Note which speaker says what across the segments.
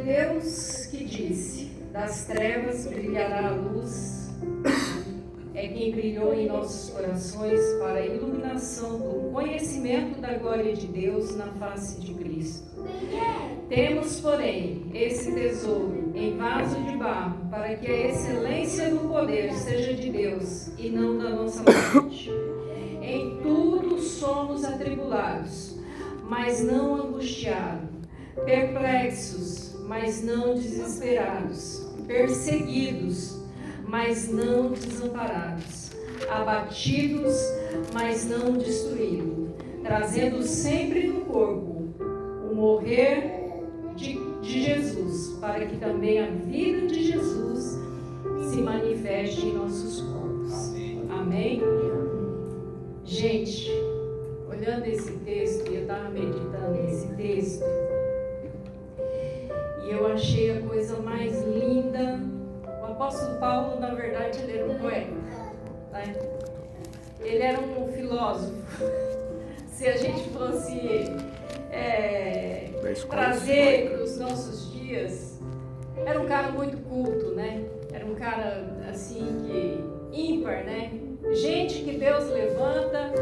Speaker 1: Deus que disse: das trevas brilhará a luz, é quem brilhou em nossos corações para a iluminação do conhecimento da glória de Deus na face de Cristo. Temos, porém, esse tesouro em vaso de barro, para que a excelência do poder seja de Deus e não da nossa parte. Em tudo somos atribulados, mas não angustiados, perplexos, mas não desesperados, perseguidos, mas não desamparados, abatidos, mas não destruídos, trazendo sempre no corpo o morrer de Jesus, para que também a vida de Jesus se manifeste em nossos corpos. Amém? Gente, olhando esse texto, eu estava meditando nesse texto, e eu achei a coisa mais linda. O apóstolo Paulo, na verdade, ele era um poeta, né? Ele era um filósofo. Se a gente fosse trazer para os nossos dias, era um cara muito culto, né? Era um cara assim que ímpar, né? Gente que Deus levanta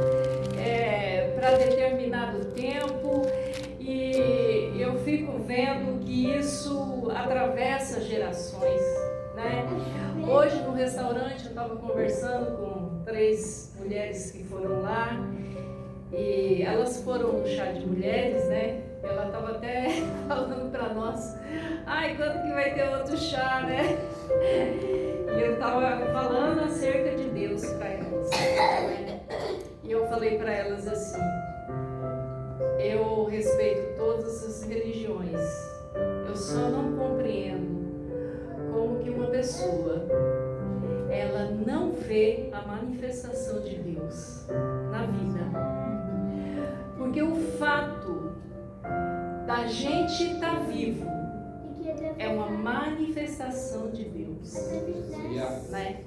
Speaker 1: para determinado tempo, e eu fico vendo que isso atravessa gerações, né? Hoje no restaurante eu estava conversando com 3 mulheres que foram lá, e elas foram no chá de mulheres, né? Ela estava até falando para nós: ai, quando que vai ter outro chá, né? E eu estava falando acerca de Deus para elas, né? E eu falei para elas assim: eu respeito todas as religiões, eu só não compreendo como que uma pessoa ela não vê a manifestação de Deus na vida. Porque o fato da gente estar vivo é uma manifestação de Deus, né?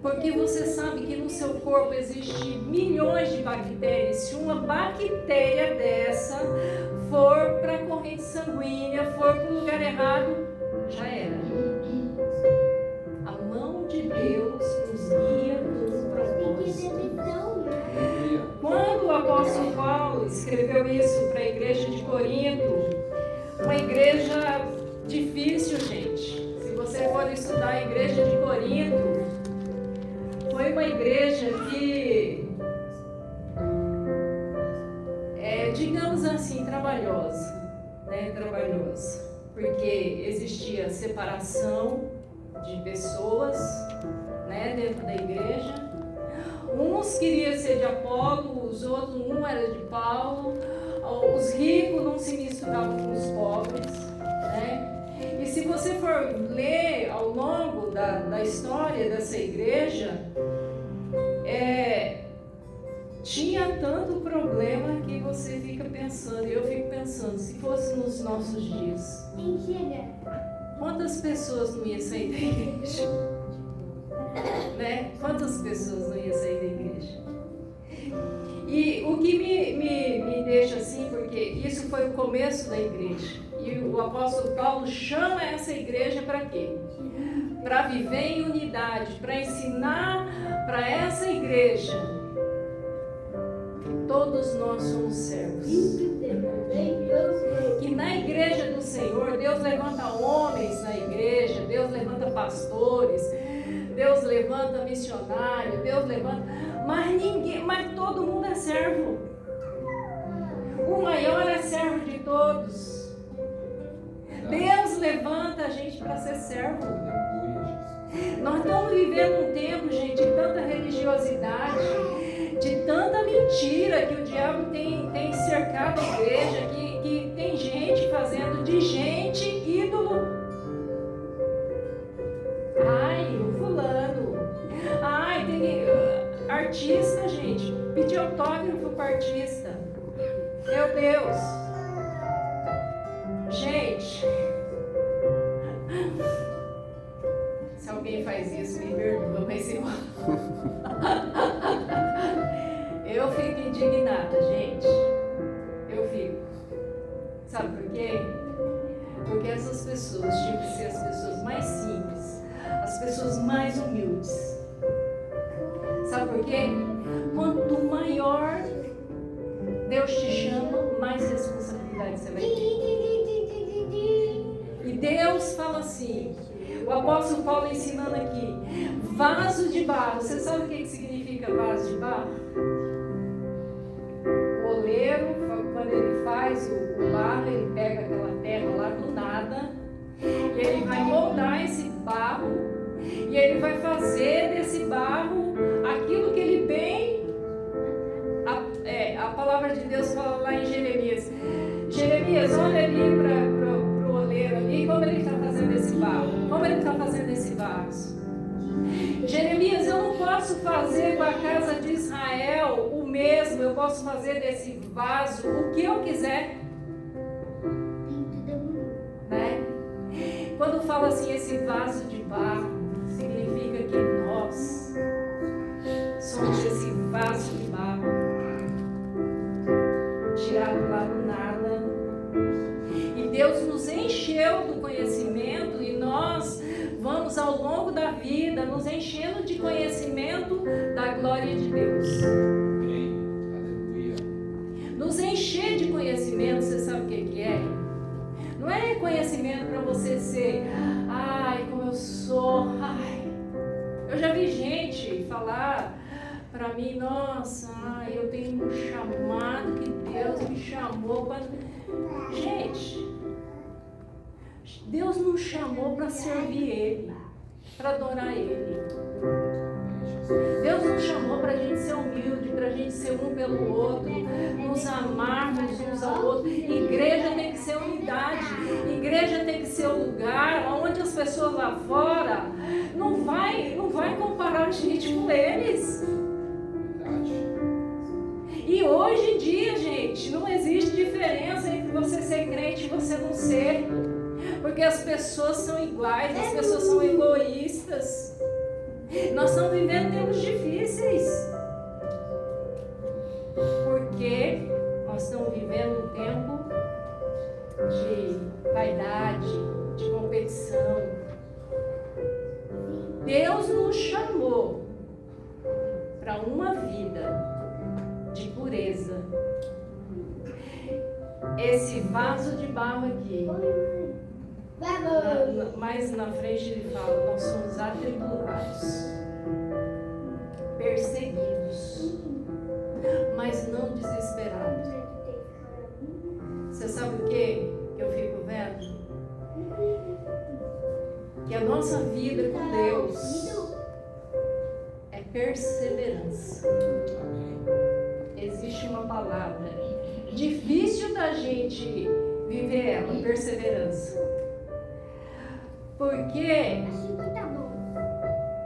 Speaker 1: Porque você sabe que no seu corpo existem milhões de bactérias. Se uma bactéria dessa for para a corrente sanguínea, for para o lugar errado, já era. A mão de Deus nos guia por um propósito. Quando o apóstolo Paulo escreveu isso para a igreja de Corinto, uma igreja difícil, gente. Se você for estudar a igreja de Corinto, foi uma igreja que, digamos assim, trabalhosa, né? Trabalhosa, porque existia separação de pessoas, né, dentro da igreja. Uns queriam ser de Apolo, os outros, um era de Paulo. Os ricos não se misturavam com os pobres, né? E se você for ler ao longo da história dessa igreja, tinha tanto problema que você fica pensando, e eu fico pensando, se fosse nos nossos dias, quantas pessoas não iam sair da igreja? Né? Quantas pessoas não iam sair da igreja? E o que me deixa assim, porque isso foi o começo da igreja, e o apóstolo Paulo chama essa igreja para quê? Para viver em unidade, para ensinar para essa igreja que todos nós somos servos. Que na igreja do Senhor, Deus levanta homens na igreja, Deus levanta pastores, Deus levanta missionário, Deus levanta, mas todo mundo é servo. O maior é servo de todos. Deus levanta a gente para ser servo. Nós estamos vivendo um tempo, gente, de tanta religiosidade, de tanta mentira que o diabo tem cercado a igreja, que tem gente fazendo de gente ídolo. Ai, o fulano. Ai, tem artista, gente. Pedir autógrafo para artista. Meu Deus. Gente. Se alguém faz isso, me perdoa, mas eu fico indignada, gente. Eu fico. Sabe por quê? Porque essas pessoas tinham que ser as pessoas mais simples, as pessoas mais humildes. Sabe por quê? Quanto maior Deus te chama, mais responsabilidade você vai ter. E Deus fala assim, o apóstolo Paulo ensinando aqui, vaso de barro. Você sabe o que significa vaso de barro? O oleiro, quando ele faz o barro, ele pega aquela terra lá do nada, e ele vai moldar esse barro, e ele vai fazer desse barro aquilo que ele bem... A palavra de Deus fala lá em Jeremias. Jeremias, olha ali para o oleiro ali, como ele está fazendo esse barro, como ele está fazendo esse vaso. Jeremias, eu não posso fazer com a casa de Israel o mesmo, eu posso fazer desse vaso o que eu quiser. Né? Quando fala assim, esse vaso de barro, significa que nós somos esse vaso de barro, tirado lá do nada. E Deus nos encheu do conhecimento e nós vamos ao longo da vida nos enchendo de conhecimento da glória de Deus. Nos encher de conhecimento, você sabe o que é? Não é conhecimento para você ser, ai, como eu sou, ai. Eu já vi gente falar para mim, nossa, eu tenho um chamado que Deus me chamou para... Gente, Deus nos chamou para servir Ele, para adorar Ele. Deus nos chamou para a gente ser humilde, para a gente ser um pelo outro, nos amarmos uns ao outro. Igreja tem que ser unidade, igreja tem que ser o lugar onde as pessoas lá fora não vai comparar a gente com eles. E hoje em dia, gente, não existe diferença entre você ser crente e você não ser. Porque as pessoas são iguais, as pessoas são egoístas. Nós estamos vivendo tempos difíceis. Porque nós estamos vivendo um tempo de vaidade, de competição. Deus nos chamou para uma vida de pureza. Esse vaso de barro aqui, mais na frente ele fala, nós somos atribulados, perseguidos, mas não desesperados. Você sabe o que eu fico vendo? Que a nossa vida com Deus é perseverança. Existe uma palavra difícil da gente viver ela, perseverança. Porque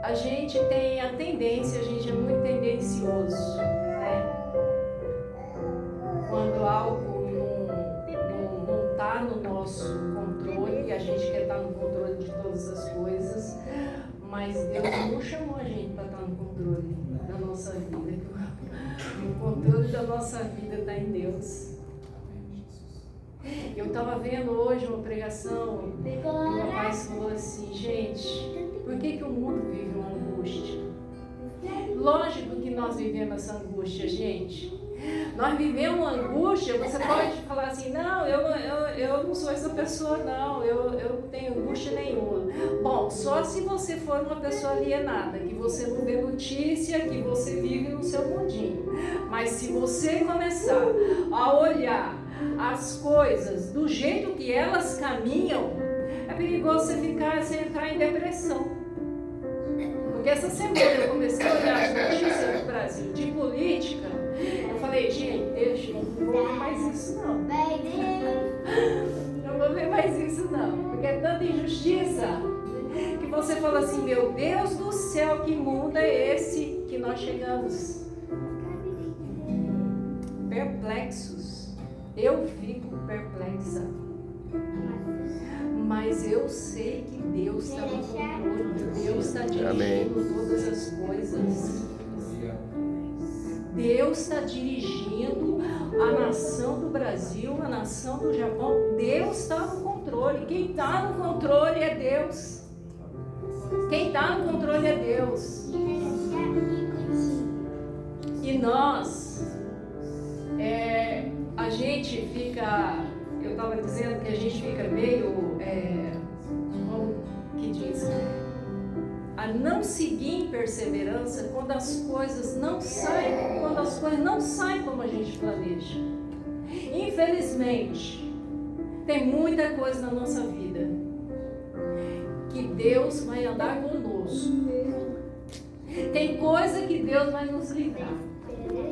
Speaker 1: a gente tem a tendência, a gente é muito tendencioso, né? Quando algo não está no nosso controle, a gente quer estar no controle de todas as coisas, mas Deus não chamou a gente para estar no controle da nossa vida. O controle da nossa vida está em Deus. Eu estava vendo hoje uma pregação e o rapaz falou assim, gente, por que o mundo vive uma angústia? Lógico que nós vivemos essa angústia, gente. Nós vivemos uma angústia, você pode falar assim, não, eu não sou essa pessoa não, eu não tenho angústia nenhuma. Bom, só se você for uma pessoa alienada, que você não vê notícia, que você vive no seu mundinho. Mas se você começar a olhar as coisas do jeito que elas caminham, é perigoso você entrar em depressão. Porque essa semana eu comecei a olhar as notícias do Brasil de política, eu falei, gente, deixa, eu não vou ver mais isso não. Não vou ver mais isso não, porque é tanta injustiça que você fala assim, meu Deus do céu, que mundo é esse que nós chegamos? Perplexos. Eu fico perplexa. Mas eu sei que Deus está no controle, Deus está dirigindo todas as coisas. Deus está dirigindo a nação do Brasil, a nação do Japão. Deus está no controle. controle. Quem está no controle é Deus. Quem está no controle é Deus. E nós, a gente fica, eu estava dizendo que a gente fica meio, como que diz, a não seguir em perseverança quando as coisas não saem, como a gente planeja. Infelizmente, tem muita coisa na nossa vida que Deus vai andar conosco. Tem coisa que Deus vai nos livrar.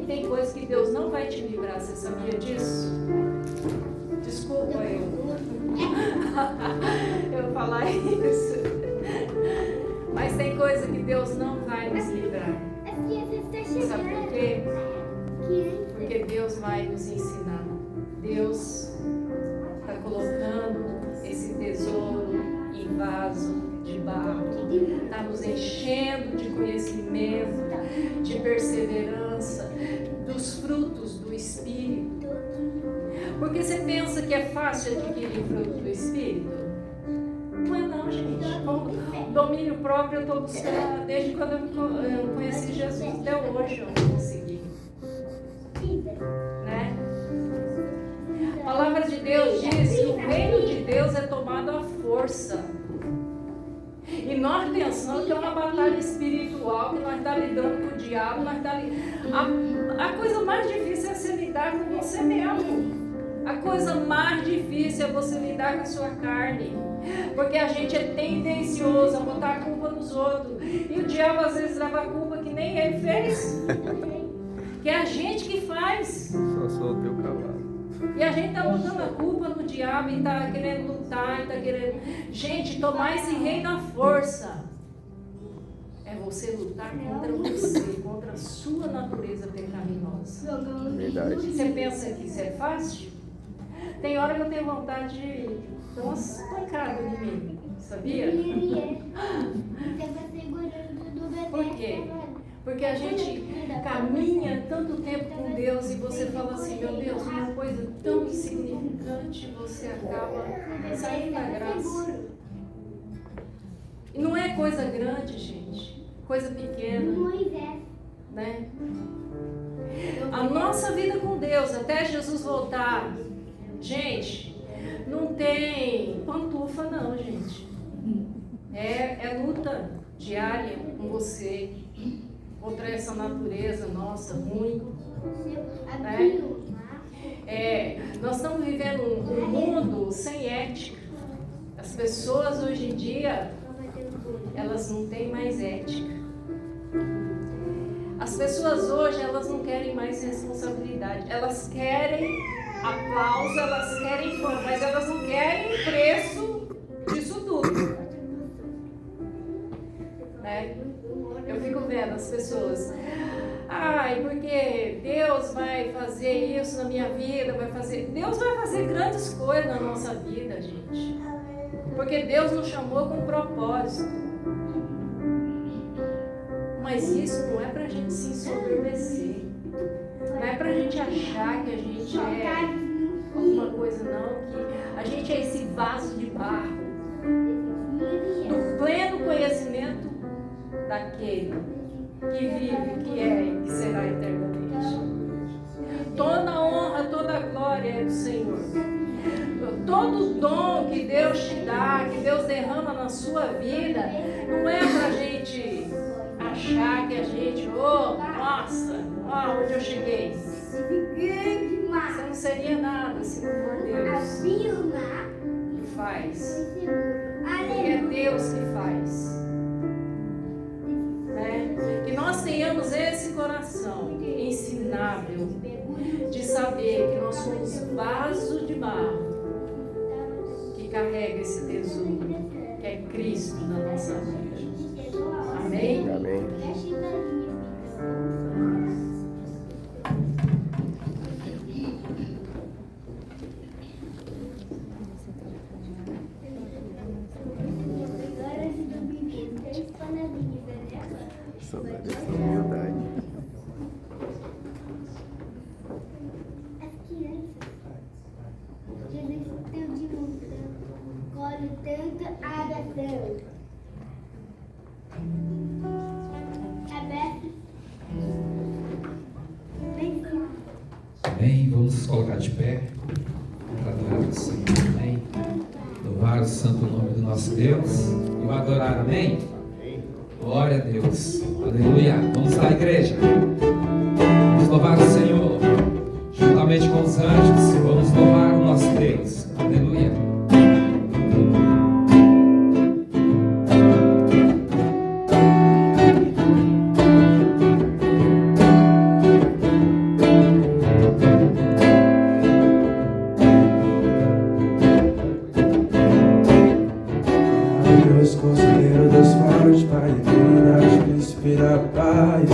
Speaker 1: E tem coisa que Deus não vai te livrar. Você sabia disso? Desculpa eu falar isso. Mas tem coisa que Deus não vai nos livrar. Sabe por quê? Porque Deus vai nos ensinar. Deus está colocando esse tesouro em vaso de barro. Está nos enchendo de conhecimento, de perseverança, dos frutos do Espírito. Porque você pensa que é fácil adquirir fruto do Espírito? Não é não, gente. O domínio próprio eu estou buscando desde quando eu conheci Jesus. Até hoje eu não consegui. Né? A palavra de Deus diz que o reino de Deus é tomado à força. E nós pensamos que é uma batalha espiritual, que nós estamos lidando com o diabo, a coisa mais difícil é você lidar com você mesmo. A coisa mais difícil é você lidar com a sua carne. Porque a gente é tendencioso a botar a culpa nos outros. E o diabo às vezes leva a culpa que nem ele fez. Que é a gente que faz.
Speaker 2: Só sou o teu cavalo.
Speaker 1: E a gente está botando a culpa no diabo e está querendo lutar, e está querendo... Gente, tomar esse reino à força é você lutar contra você, contra a sua natureza pecaminosa.
Speaker 2: Verdade.
Speaker 1: Você pensa que isso é fácil? Tem hora que eu tenho vontade de dar umas pancadas em mim, sabia? Por quê? Porque a gente caminha tanto tempo com Deus e você fala assim, meu Deus, uma coisa tão insignificante, você acaba saindo da graça. E não é coisa grande, gente, coisa pequena, né? A nossa vida com Deus, até Jesus voltar, gente, não tem pantufa não, gente. É luta diária com você. Contra essa natureza nossa ruim, né? Nós estamos vivendo um mundo sem ética. As pessoas hoje em dia, elas não têm mais ética. As pessoas hoje, elas não querem mais responsabilidade. Elas querem aplauso, elas querem fama, mas elas não querem preço disso tudo, né? Eu fico vendo as pessoas, porque Deus vai fazer isso na minha vida, Deus vai fazer grandes coisas na nossa vida, gente. Porque Deus nos chamou com um propósito. Mas isso não é pra gente se ensoberbecer. Não é pra gente achar que a gente é alguma coisa, não. Que a gente é esse vaso de barro. Do pleno conhecimento daquele que vive, que é e que será eternamente. Toda honra, toda glória é do Senhor. Todo dom que Deus te dá, que Deus derrama na sua vida, não é pra gente achar que a gente, onde eu cheguei. Você não seria nada se não for Deus que faz. Porque é Deus que faz. Que nós tenhamos esse coração ensinável de saber que nós somos vaso de barro que carrega esse tesouro, que é Cristo na nossa vida. Amém?
Speaker 2: Amém. Saudade dessa humildade.
Speaker 3: As crianças, Jesus deu de mundo. Amém. Vamos nos colocar de pé para adorar o Senhor. Amém. Louvar o santo nome do nosso Deus e o adorar. Amém. Glória a Deus. Aleluia. Vamos lá, igreja. Vamos louvar o Senhor juntamente com os anjos. Vamos louvar o nosso Deus. Aleluia.
Speaker 4: Conselheiro, Deus forte, Pai de Trindade, Príncipe da paz,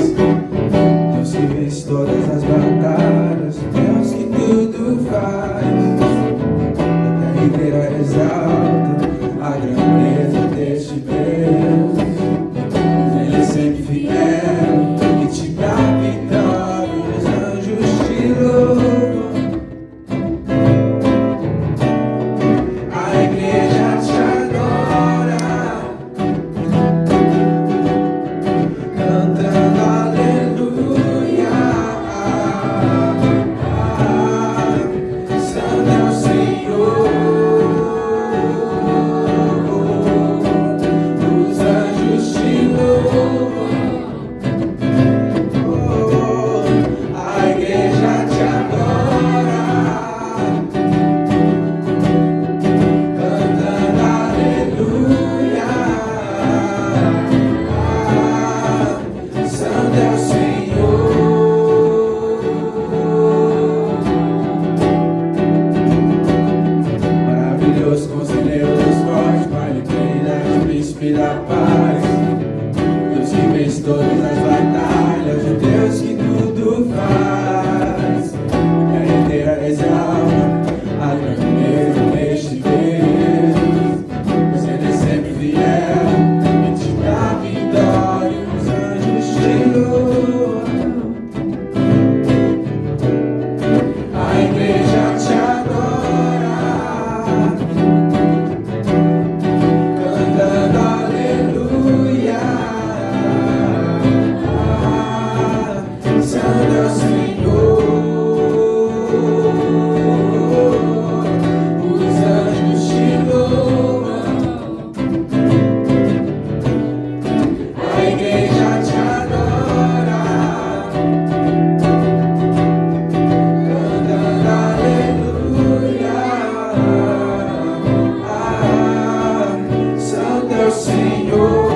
Speaker 4: Deus que vence todas as batalhas, Deus que tudo faz, a terra inteira exalta a grandeza deste Deus. Ele é sempre fiel e te dá vitória, os anjos te louvam, a igreja te adora, cantando aleluia. Santo é o Senhor, os anjos te louvam, a igreja te adora, cantando aleluia. Santo é o Senhor. Maravilhoso, conselheiro, Deus forte, Pai de Trindade, Príncipe da paz, Deus que vence todas as batalhas, o Deus que tudo faz, a terra inteira exalta a grandeza deste Deus. Pois Ele é sempre fiel e te dá vitória, os anjos te louvam, a igreja te adora, cantando aleluia. Santo é o Senhor, os anjos te louvam, a igreja te adora, cantando aleluia. Santo é o Senhor,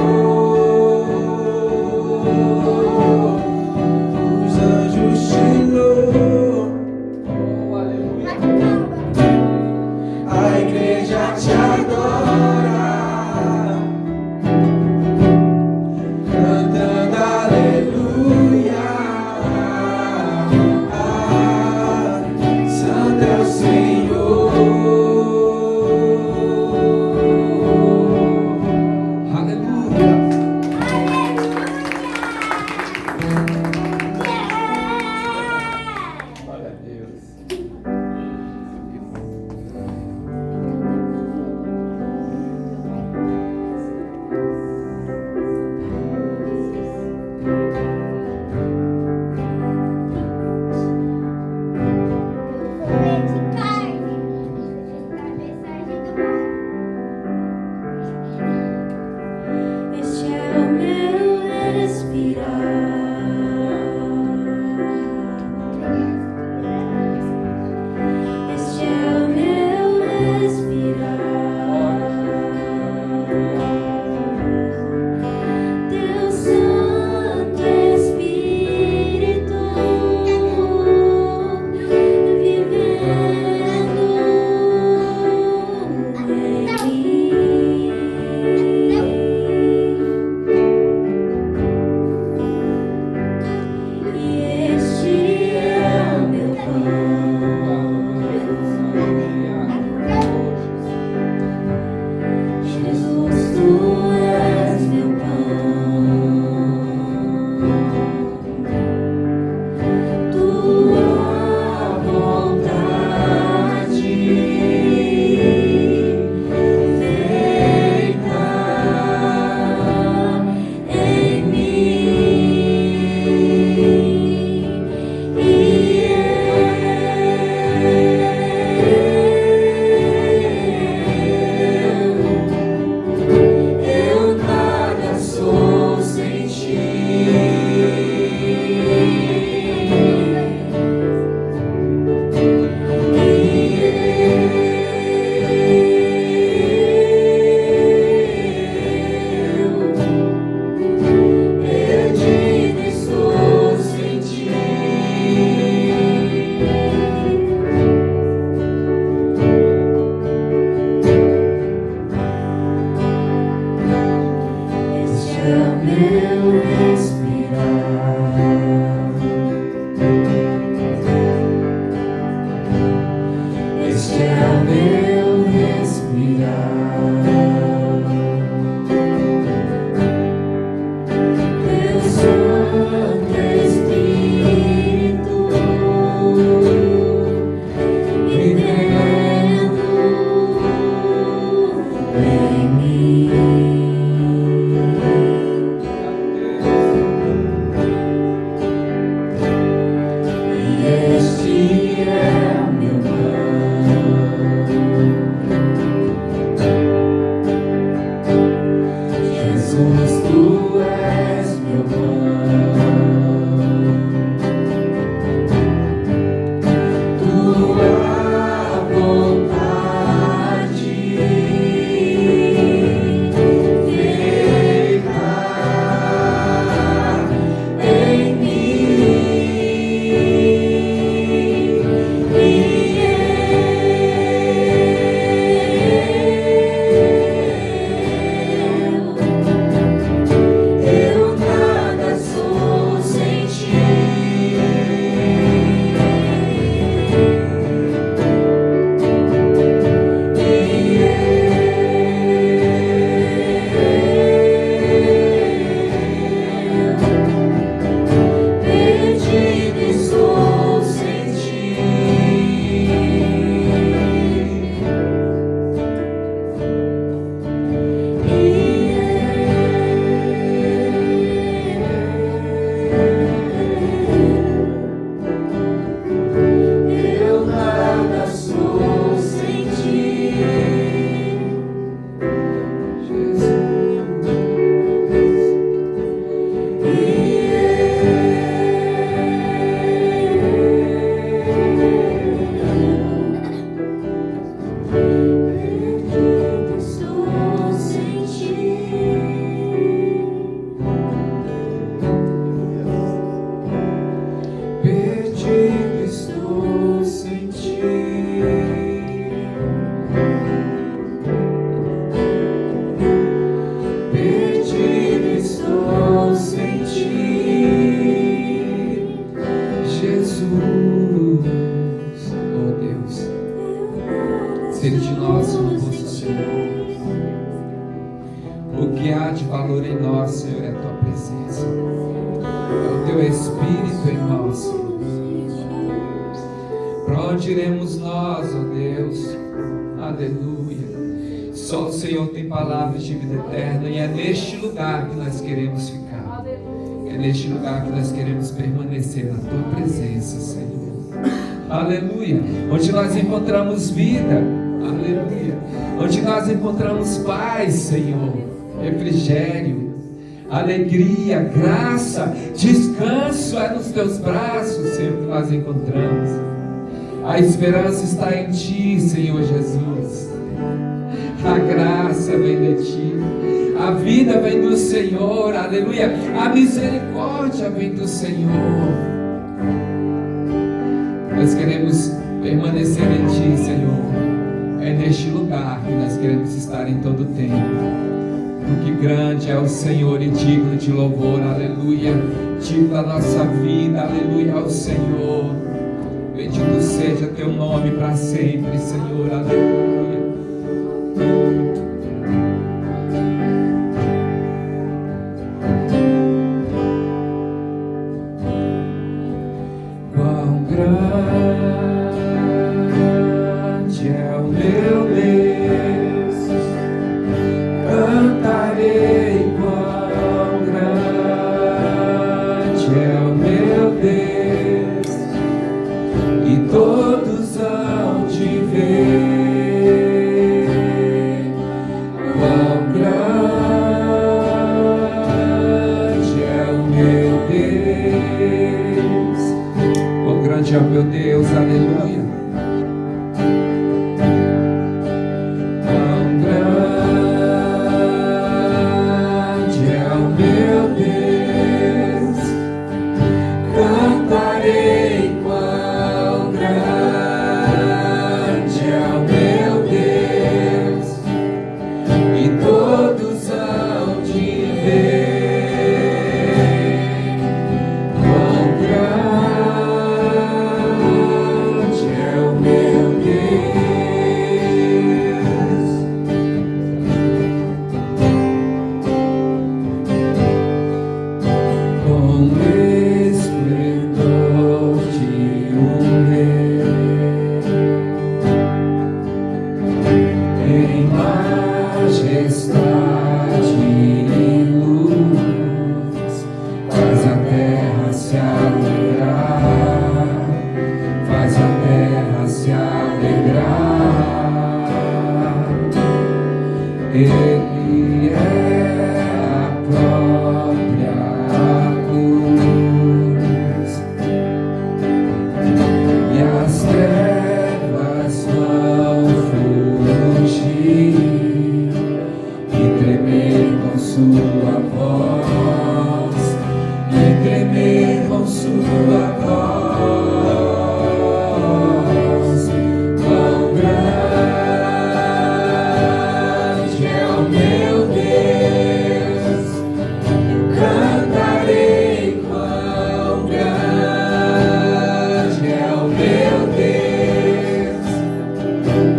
Speaker 4: os anjos te louvam, a igreja te adora, cantando aleluia. Santo é o Senhor.
Speaker 3: Aleluia. Glória a Deus.
Speaker 1: Este é o meu respirar.
Speaker 3: ter de nós, Senhor. O que há de valor em nós, Senhor, é a tua presença, é o teu Espírito em nós, Senhor. Para onde iremos nós, ó Deus? Aleluia. Só o Senhor tem palavras de vida eterna, e é neste lugar que nós queremos ficar. É neste lugar que nós queremos permanecer na tua presença, Senhor. Aleluia. Onde nós encontramos vida. Aleluia. Onde nós encontramos paz, Senhor, refrigério, alegria, graça, descanso é nos teus braços, Senhor, que nós encontramos. A esperança está em ti, Senhor Jesus. A graça vem de ti, a vida vem do Senhor, aleluia. A misericórdia vem do Senhor. Nós queremos permanecer em ti, Senhor. É neste lugar que nós queremos estar em todo o tempo, porque grande é o Senhor e digno de louvor, aleluia. Digno da nossa vida, aleluia, ao Senhor. Bendito seja teu nome para sempre, Senhor, aleluia. Quão grande é o meu Deus, cantarei. Quão grande é o meu Deus, e todos hão de ver. Quão grande é o meu Deus, quão grande é o meu Deus, aleluia. Quão grande é o meu Deus, cantarei. Quão grande é o meu Deus, e todos hão de ver. Quão grande é o meu Deus. Com esplendor de um rei, em majestade e luz, faz a terra se alegrar, faz a terra se alegrar. Ele é a própria luz, e as trevas vão fugir e tremer com sua voz, e tremer com sua voz. Quão grande é o meu Deus, cantarei. Quão grande é o meu Deus,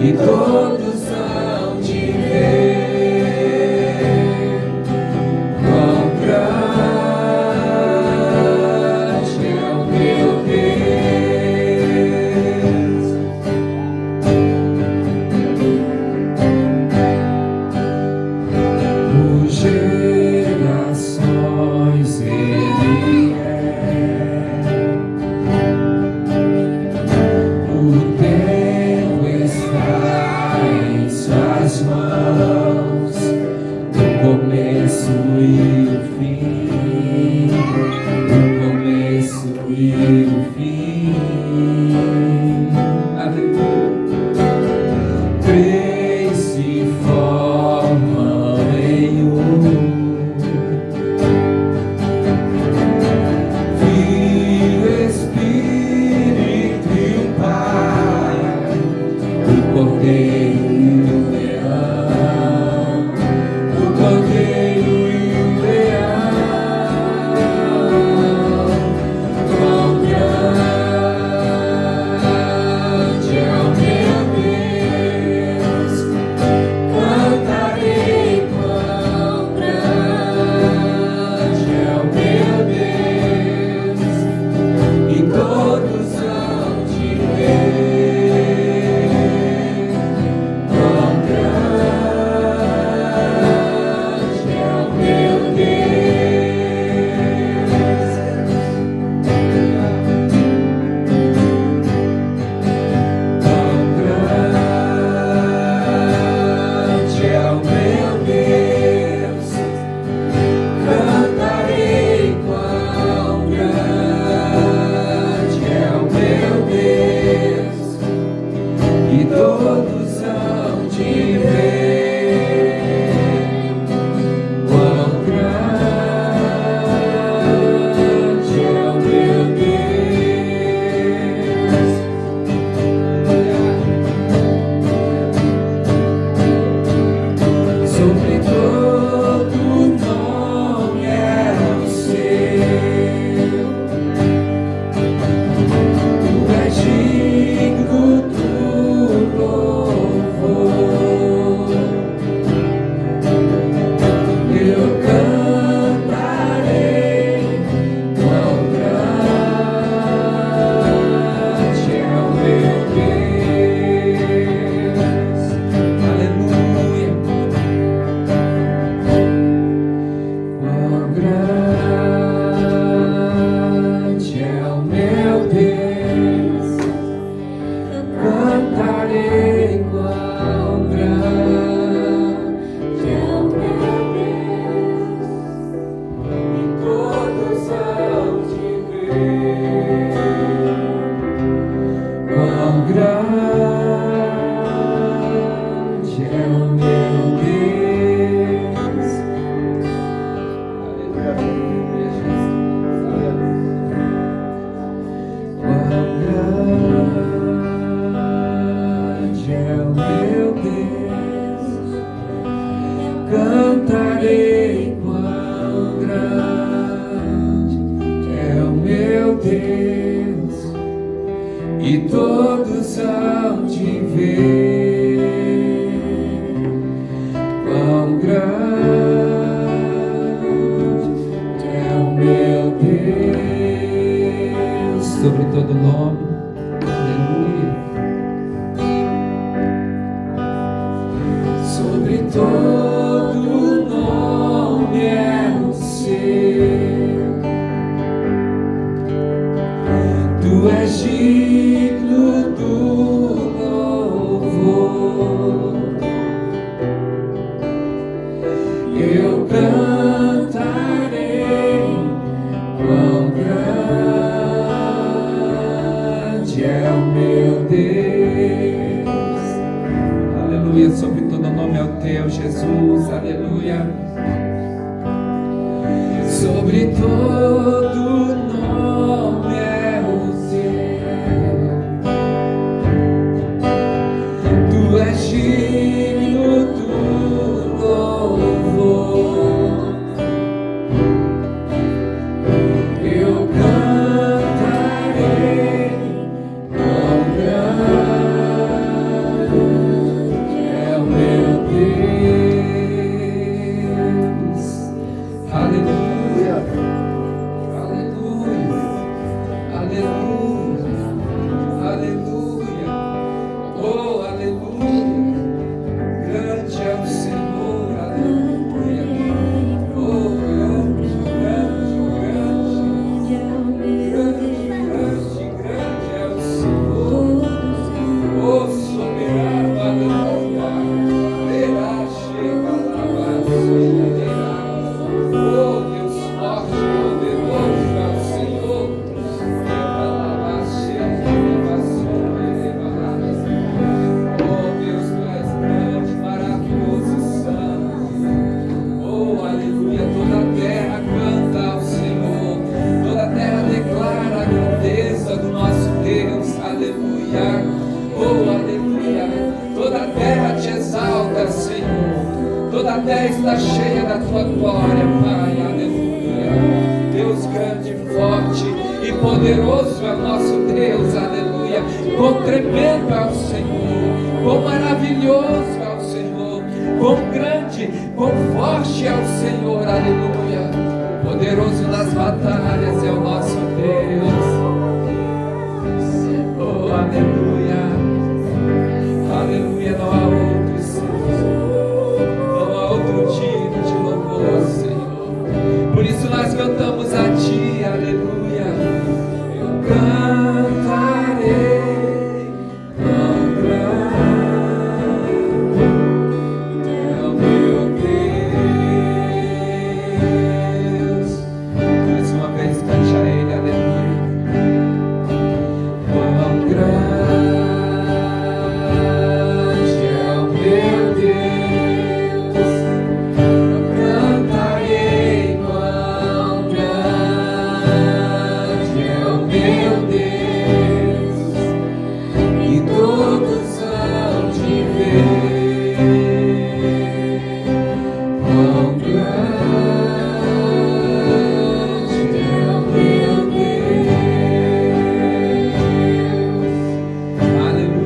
Speaker 3: e todos hão de ver. Quão grande é o meu Deus. Por gerações Ele é, o tempo está
Speaker 4: e todos hão de ver quão grande é o meu Deus. Sobre todo nome é o seu, tu és digno do louvor. Eu cantarei quão grande é o meu Deus. Aleluia. Quão grande é o meu Deus. Eu cantarei quão grande é o meu Deus, e todos hão de ver quão grande é o meu Deus. Aleluia, Jesus. Quão grande é o meu Deus, cantarei quão grande é o meu Deus, e todos hão de ver quão grande é o meu Deus.
Speaker 3: Sobre todo nome. Aleluia.
Speaker 4: Sobre todo nome é o seu, tu és digno do louvor. Eu cantarei quão grande é o meu Deus.
Speaker 3: Aleluia. Sobre todo nome é o teu, Jesus. Aleluia.
Speaker 4: Sobre todo nome é o teu, tu és digno do louvor. Eu cantarei quão grande é o meu Deus.
Speaker 3: Aleluia. Aleluia. Aleluia. Aleluia. Oh, aleluia. Grande é o Senhor. Aleluia. Oh, grande, grande, grande. Grande, grande é o Senhor. Oh, soberano. Aleluia. Verá, chega lá, oh, Deus forte, poderoso é o Senhor. Oh, Deus, tu és grande, maravilhoso e santo. Oh, aleluia. Toda a terra canta ao Senhor, toda a terra declara a grandeza do nosso Deus. Aleluia. Oh, aleluia. Toda a terra te exalta, Senhor. Toda a terra está cheia da tua glória, Pai. Aleluia. Deus grande, forte e poderoso é o nosso Deus. Aleluia. Quão tremendo é o Senhor. Quão maravilhoso é o Senhor. Quão grande, quão forte é o Senhor. Aleluia. Poderoso nas batalhas é o nosso Deus. Oh, aleluia. Aleluia. Não há outro Senhor. Não há outro digno de louvor, Senhor. Por isso nós cantamos a Ti, aleluia. Eu cantarei quão grande é o meu Deus. Mais uma vez cante a Ele, aleluia. Quão grande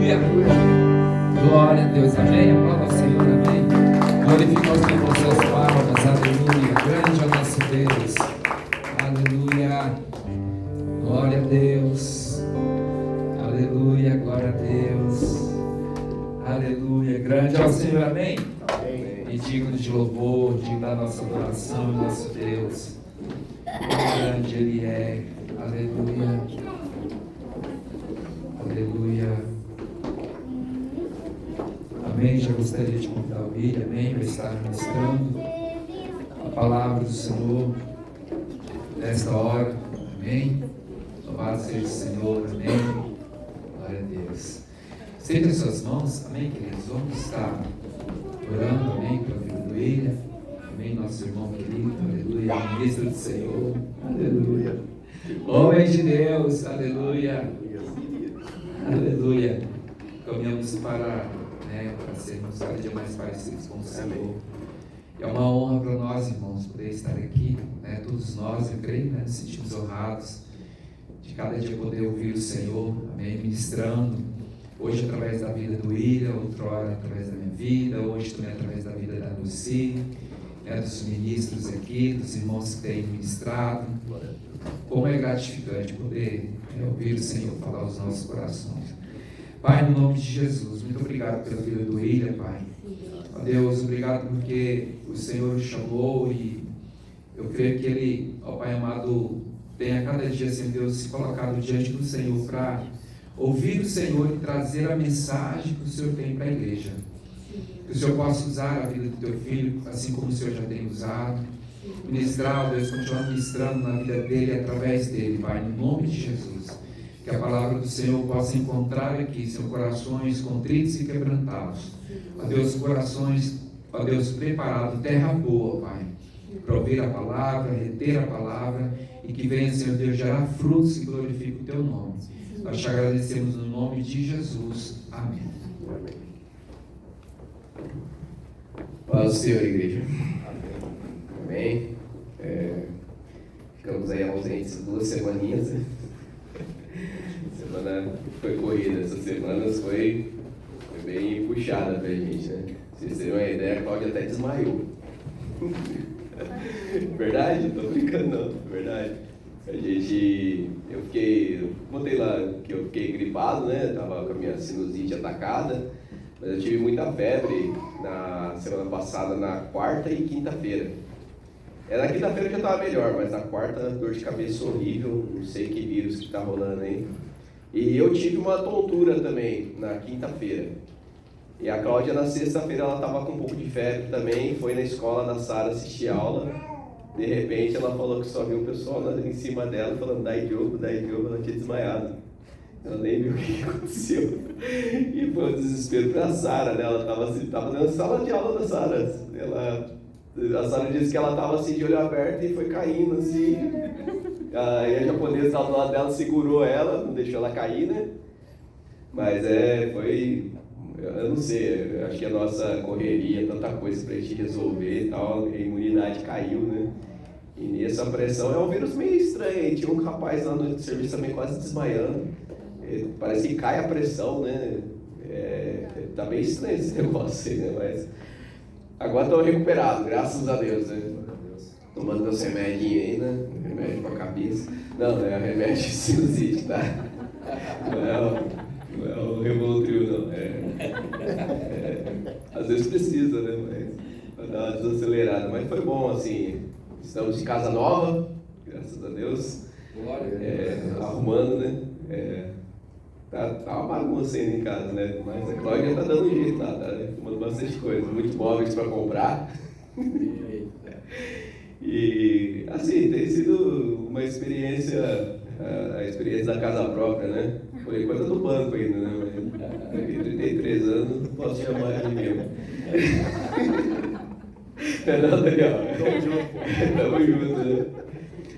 Speaker 3: Aleluia. Glória a Deus. Amém. Aplauda ao Senhor. Amém. Glorifica ao Senhor com suas palmas. Aleluia. Grande é o nosso Deus. Aleluia. Glória a Deus. Aleluia. Glória a Deus. Aleluia. Grande é o Senhor. Amém. E digno de louvor, digno da nossa adoração, nosso Deus. Grande Ele é. Aleluia. Aleluia. Amém. Já gostaria de convidar o William, amém, para estar ministrando a palavra do Senhor nesta hora. Amém. Louvado seja o Senhor. Amém. Glória a Deus. Estenda as suas mãos. Amém, queridos. Vamos estar orando, amém, pela vida do William. Amém, nosso irmão querido. Aleluia. Ministro do Senhor. Aleluia. Homem de Deus. Aleluia. Aleluia. Caminhamos para sermos cada dia mais parecidos com o Senhor. É uma honra para nós, irmãos, poder estar aqui, né? Todos nós, eu creio, né? Nos sentimos honrados de cada dia poder ouvir o Senhor, amém, ministrando. Hoje através da vida do William, outrora através da minha vida, hoje também através da vida da Lucy, né? Dos ministros aqui, dos irmãos que têm ministrado. Como é gratificante poder ouvir o Senhor falar aos nossos corações. Pai, no nome de Jesus, muito obrigado pela vida do William, Pai. Ó Deus, obrigado porque o Senhor o chamou e eu creio que ele, ó Pai amado, tenha cada dia, Senhor Deus, se colocado diante do Senhor para ouvir o Senhor e trazer a mensagem que o Senhor tem para a igreja. Que o Senhor possa usar a vida do teu filho, assim como o Senhor já tem usado. Ministrar, ó Deus, continuar ministrando na vida dele e através dele, Pai, no nome de Jesus. Que a palavra do Senhor possa encontrar aqui, Senhor, corações contritos e quebrantados. Ó Deus, corações, ó Deus, preparados, terra boa, Pai, para ouvir a palavra, reter a palavra e que venha, Senhor Deus, gerar frutos que glorifiquem o teu nome. Nós te agradecemos no nome de Jesus. Amém.
Speaker 5: Paz do Senhor, igreja. Amém. Ficamos aí ausentes 2 semaninhas. Semana foi corrida, essas semanas foi bem puxada pra gente, né? Se vocês terem uma ideia, a Cláudia até desmaiou. Verdade? Não tô brincando não, verdade. Eu contei lá que eu fiquei gripado, né? Tava com a minha sinusite atacada, mas eu tive muita febre na semana passada, na quarta e quinta-feira. Na quinta-feira já estava melhor, mas na quarta, dor de cabeça horrível, não sei que vírus que está rolando aí. E eu tive uma tontura também na quinta-feira. E a Cláudia na sexta-feira ela estava com um pouco de febre também, foi na escola da Sara assistir aula. De repente ela falou que só viu o pessoal em cima dela falando dai Diogo, ela tinha desmaiado. Ela nem viu o que aconteceu. E foi um desespero para a Sara, né? Ela estava dentro da sala de aula da Sara. A Sara disse que ela estava assim de olho aberto e foi caindo assim. Aí a japonesa estava do lado dela, segurou ela, não deixou ela cair, né? Mas eu não sei, eu acho que a nossa correria, tanta coisa pra gente resolver e tal, a imunidade caiu, né? E nessa pressão é um vírus meio estranho, aí tinha um rapaz lá no serviço também quase desmaiando, parece que cai a pressão, né? Tá bem estranho esse negócio aí, né? Mas agora estou recuperado, graças a Deus, né? Tomando meus remedinhos aí, né? Remédio pra cabeça. Não é remédio de sinusite, tá? Não é o Revoltril, não. Às vezes precisa, né? Mas pra dar uma desacelerada. Mas foi bom, assim. Estamos de casa nova, graças a Deus. Arrumando, né? Tá uma bagunça ainda em casa, né? Mas a Cláudia tá dando jeito lá, tá arrumando bastante coisa. Muitos móveis para comprar. E, assim, tem sido uma experiência, a experiência da casa própria, né? Foi coisa do banco ainda, né? Mas, eu tenho 33 anos, não posso chamar de meu. Não, Daniel? Tamo junto, né?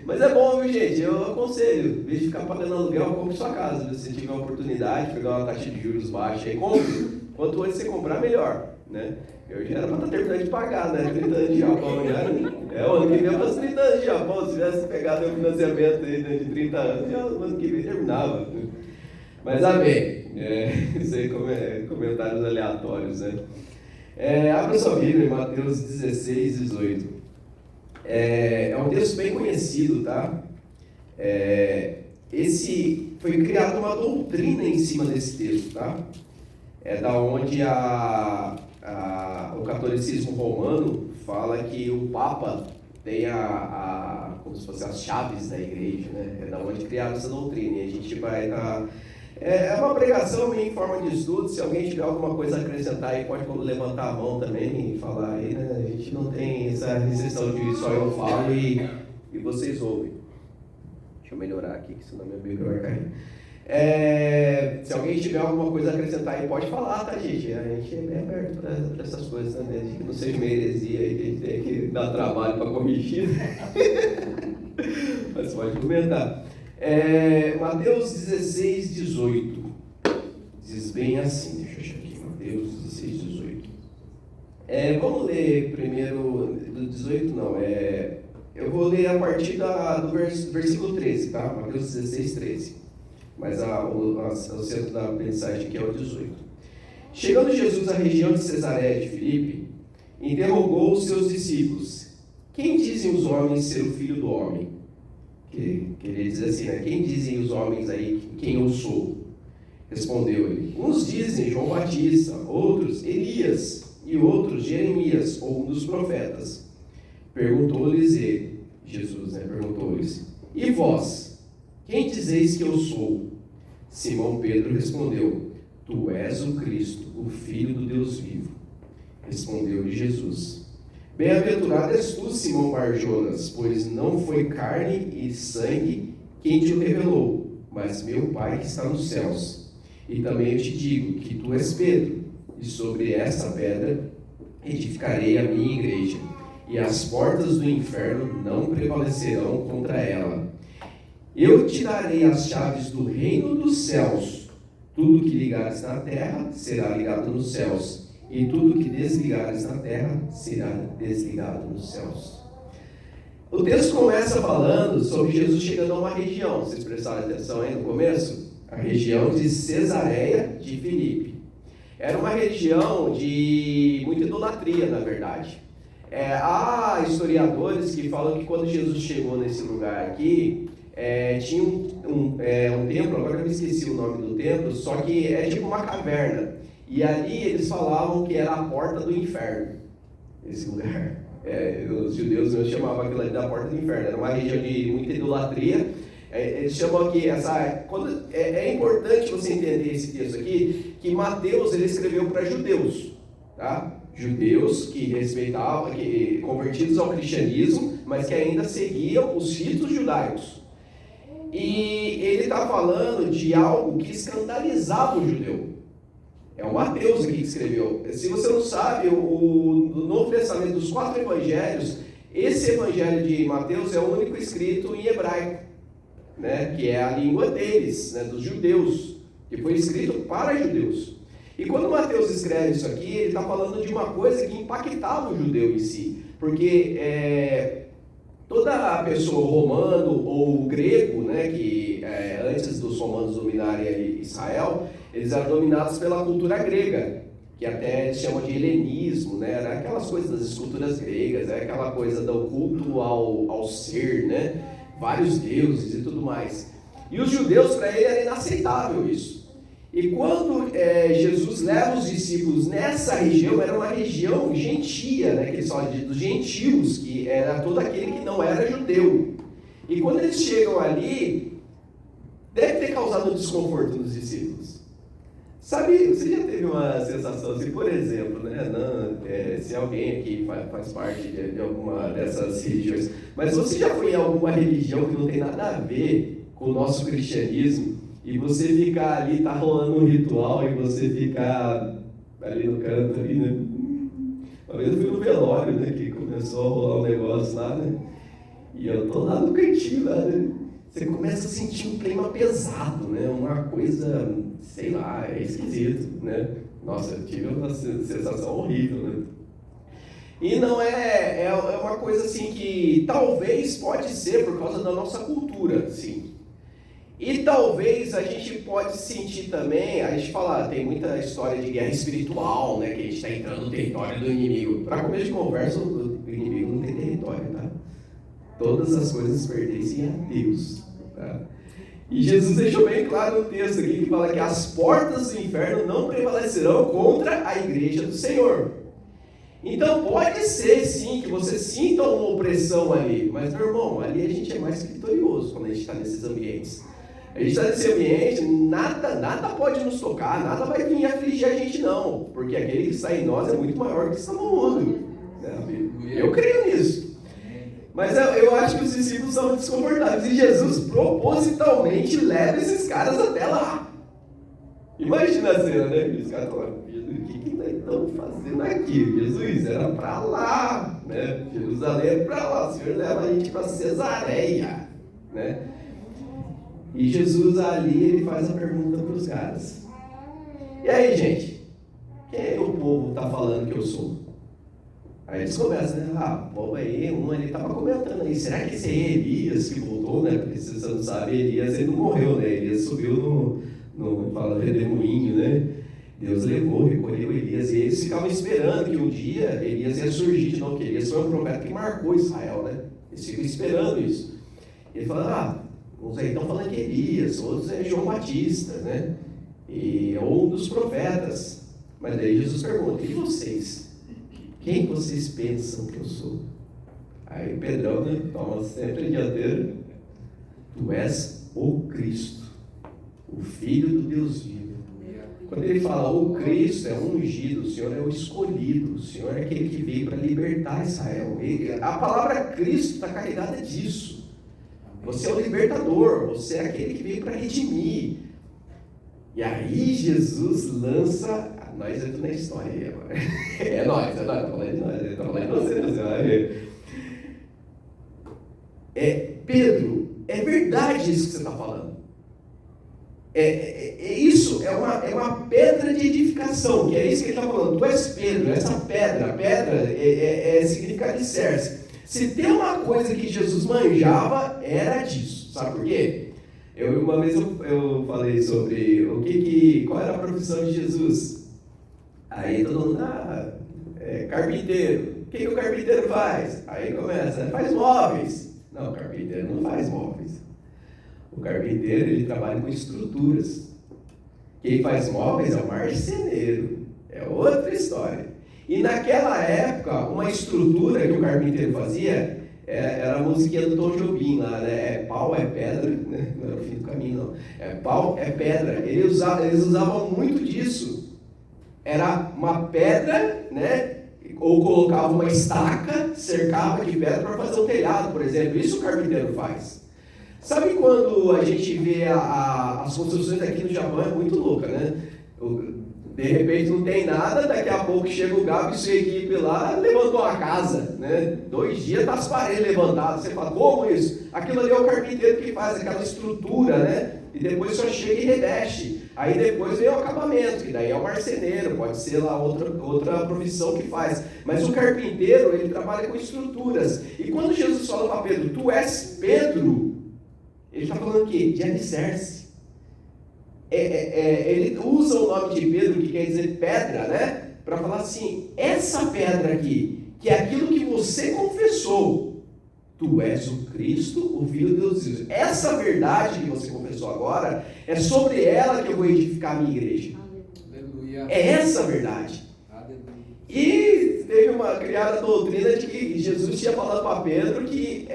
Speaker 5: Mas é bom, viu, gente? Eu aconselho, em vez de ficar pagando aluguel, compre sua casa. Se você tiver uma oportunidade, pegar uma taxa de juros baixa aí, compre. Quanto antes você comprar, melhor, né? Eu já era para estar terminando de pagar, né? 30 anos de Japão já. O ano que vem eu faço 30 anos de Japão. Se tivesse pegado meu financiamento aí, né, de 30 anos, já o ano que vem terminava. Mas amém. Isso aí comentários aleatórios, né? Abra sua Bíblia em Mateus 16, 18. É um texto bem conhecido, tá? Esse foi criada uma doutrina em cima desse texto, tá? É da onde o catolicismo romano fala que o Papa tem como se fosse as chaves da igreja, né? É da onde criaram essa doutrina. E a gente vai estar... É uma pregação em forma de estudo. Se alguém tiver alguma coisa a acrescentar aí, pode levantar a mão também e falar aí, né? A gente não tem essa restrição de só eu falo e vocês ouvem. Deixa eu melhorar aqui, que senão minha Bíblia vai cair. Se alguém tiver alguma coisa a acrescentar aí, pode falar, tá, gente? A gente é bem aberto para essas coisas também. Né? Que não seja uma heresia aí, que a gente tem que dar trabalho para corrigir. Mas pode comentar. Mateus 16, 18. Diz bem assim, deixa eu achar aqui. Mateus 16, 18. Vamos ler primeiro, do 18 não, eu vou ler a partir do versículo 13, tá? Mateus 16, 13. Mas o centro da mensagem aqui é o 18. Chegando Jesus à região de Cesareia de Filipe, interrogou os seus discípulos: quem dizem os homens ser o Filho do Homem? Queria dizer assim, né? Quem dizem os homens aí quem eu sou? Respondeu ele: uns dizem João Batista, outros Elias, e outros Jeremias, ou um dos profetas. Perguntou-lhes Jesus, né? Perguntou-lhes: e vós, quem dizeis que eu sou? Simão Pedro respondeu: tu és o Cristo, o Filho do Deus vivo. Respondeu-lhe Jesus: bem-aventurado és tu, Simão Bar-Jonas, pois não foi carne e sangue quem te o revelou, mas meu Pai que está nos céus. E também eu te digo que tu és Pedro, e sobre esta pedra edificarei a minha igreja, e as portas do inferno não prevalecerão contra ela. Eu te darei as chaves do reino dos céus. Tudo que ligares na terra será ligado nos céus, e tudo que desligares na terra será desligado nos céus. O texto começa falando sobre Jesus chegando a uma região. Vocês prestaram atenção aí no começo? A região de Cesareia de Filipe. Era uma região de muita idolatria, na verdade. Há historiadores que falam que quando Jesus chegou nesse lugar aqui, tinha um templo, agora eu me esqueci o nome do templo, só que é tipo uma caverna. E ali eles falavam que era a porta do inferno, esse lugar. Os judeus chamavam aquilo ali da porta do inferno. Era uma região de muita idolatria. Eles chamam aqui, é importante você entender esse texto aqui, que Mateus ele escreveu para judeus, tá? Judeus que respeitavam, convertidos ao cristianismo, mas que ainda seguiam os ritos judaicos. E ele está falando de algo que escandalizava o judeu. É o Mateus aqui que escreveu. Se você não sabe, no Novo Testamento, dos 4 evangelhos, esse evangelho de Mateus é o único escrito em hebraico, né? Que é a língua deles, né? Dos judeus, que foi escrito para judeus. E quando Mateus escreve isso aqui, ele está falando de uma coisa que impactava o judeu em si. Porque toda pessoa romano ou grego, né, que antes dos romanos dominarem Israel, eles eram dominados pela cultura grega, que até eles chamam de helenismo, né? Era aquelas coisas das esculturas gregas, aquela coisa do culto ao ser, né? Vários deuses e tudo mais. E os judeus, para ele, era inaceitável isso. E quando Jesus leva os discípulos nessa região, era uma região gentia, né? Que eles falam dos gentios, que era todo aquele que não era judeu. E quando eles chegam ali, deve ter causado um desconforto nos discípulos. Sabe, você já teve uma sensação assim, por exemplo, né? Se alguém aqui faz parte de alguma dessas religiões, mas você já foi em alguma religião que não tem nada a ver com o nosso cristianismo, e você ficar ali, tá rolando um ritual, e você ficar ali no canto, ali, né? Uma vez eu fui no velório, né? Que começou a rolar um negócio lá, né? E eu tô lá no cantinho, lá, né? Você começa a sentir um clima pesado, né? Uma coisa, sei lá, é esquisito, né? Nossa, eu tive uma sensação horrível, né? E não é uma coisa assim que talvez pode ser por causa da nossa cultura, sim. E talvez a gente pode sentir também, a gente fala, tem muita história de guerra espiritual, né, que a gente está entrando no território do inimigo. Para começo de conversa, o inimigo não tem território, tá? Todas as coisas pertencem a Deus, tá? E Jesus deixou bem claro no texto aqui, que fala que as portas do inferno não prevalecerão contra a igreja do Senhor. Então pode ser sim que você sinta uma opressão ali, mas meu irmão, ali a gente é mais vitorioso quando a gente está nesses ambientes. A gente está nesse ambiente, nada pode nos tocar, nada vai vir afligir a gente não, porque aquele que está em nós é muito maior do que está no mundo. Eu creio nisso. Mas eu acho que os discípulos são desconfortáveis e Jesus propositalmente leva esses caras até lá. Imagina a cena, né? Os caras falam, Jesus, o que nós estamos fazendo aqui? Jesus, era para lá, né? Jerusalém é para lá, o Senhor leva a gente para Cesareia, né? E Jesus ali, ele faz a pergunta para os caras. E aí, gente? Quem o povo está falando que eu sou? Aí eles começam, né? O povo aí, ele estava comentando aí, será que esse é Elias que voltou, né? Porque se você não sabe, Elias, ele não morreu, né? Elias subiu no redemoinho, né? Deus levou, recolheu Elias, e eles ficavam esperando que um dia Elias ia surgir de novo, porque Elias foi um profeta que marcou Israel, né? Eles ficam esperando isso. Ele fala, uns aí estão falando que Elias, outros é João Batista, né? Ou um dos profetas. Mas daí Jesus pergunta, e vocês? Quem vocês pensam que eu sou? Aí Pedrão, né, toma sempre a dianteira. Tu és o Cristo, o Filho do Deus vivo. Quando ele fala o Cristo, é o ungido, o Senhor é o escolhido, o Senhor é aquele que veio para libertar Israel. A palavra Cristo está carregada disso. Você é o libertador, você é aquele que veio para redimir. E aí Jesus lança... Nós entramos na história aí agora. É nós, estou falando de nós, estou falando de você. Pedro, é verdade isso que você está falando. Isso é uma pedra de edificação, que é isso que ele está falando. Tu és Pedro, essa pedra significa alicerce. Se tem uma coisa que Jesus manjava, era disso. Sabe por quê? Uma vez eu falei sobre qual era a profissão de Jesus. Aí todo mundo, carpinteiro. O que o carpinteiro faz? Aí começa, faz móveis. Não, o carpinteiro não faz móveis. O carpinteiro, ele trabalha com estruturas. Quem faz móveis é o marceneiro. É outra história. E naquela época, uma estrutura que o carpinteiro fazia era a musiquinha do Tom Jobim lá, né? Pau, é pedra, né? Não era o fim do caminho, não. Pau, é pedra. Eles usavam muito disso. Era uma pedra, né? Ou colocava uma estaca, cercava de pedra para fazer um telhado, por exemplo. Isso o carpinteiro faz. Sabe quando a gente vê as construções aqui no Japão, é muito louca, né? De repente não tem nada, daqui a pouco chega o Gabi e sua equipe lá, levantou a casa, né? 2 dias tá as paredes levantadas. Você fala, como isso? Aquilo ali é o carpinteiro que faz aquela estrutura, né? E depois só chega e reveste. Aí depois vem o acabamento, que daí é o marceneiro, pode ser lá outra profissão que faz. Mas o carpinteiro, ele trabalha com estruturas. E quando Jesus fala para Pedro, tu és Pedro, ele está falando o quê? De alicerce. Ele usa o nome de Pedro, que quer dizer pedra, né? Para falar assim, essa pedra aqui, que é aquilo que você confessou, tu és o Cristo, o Filho de Deus vivo. Essa verdade que você confessou agora, é sobre ela que eu vou edificar a minha igreja. Aleluia. É essa a verdade. Aleluia. E teve uma criada doutrina de que Jesus tinha falado para Pedro que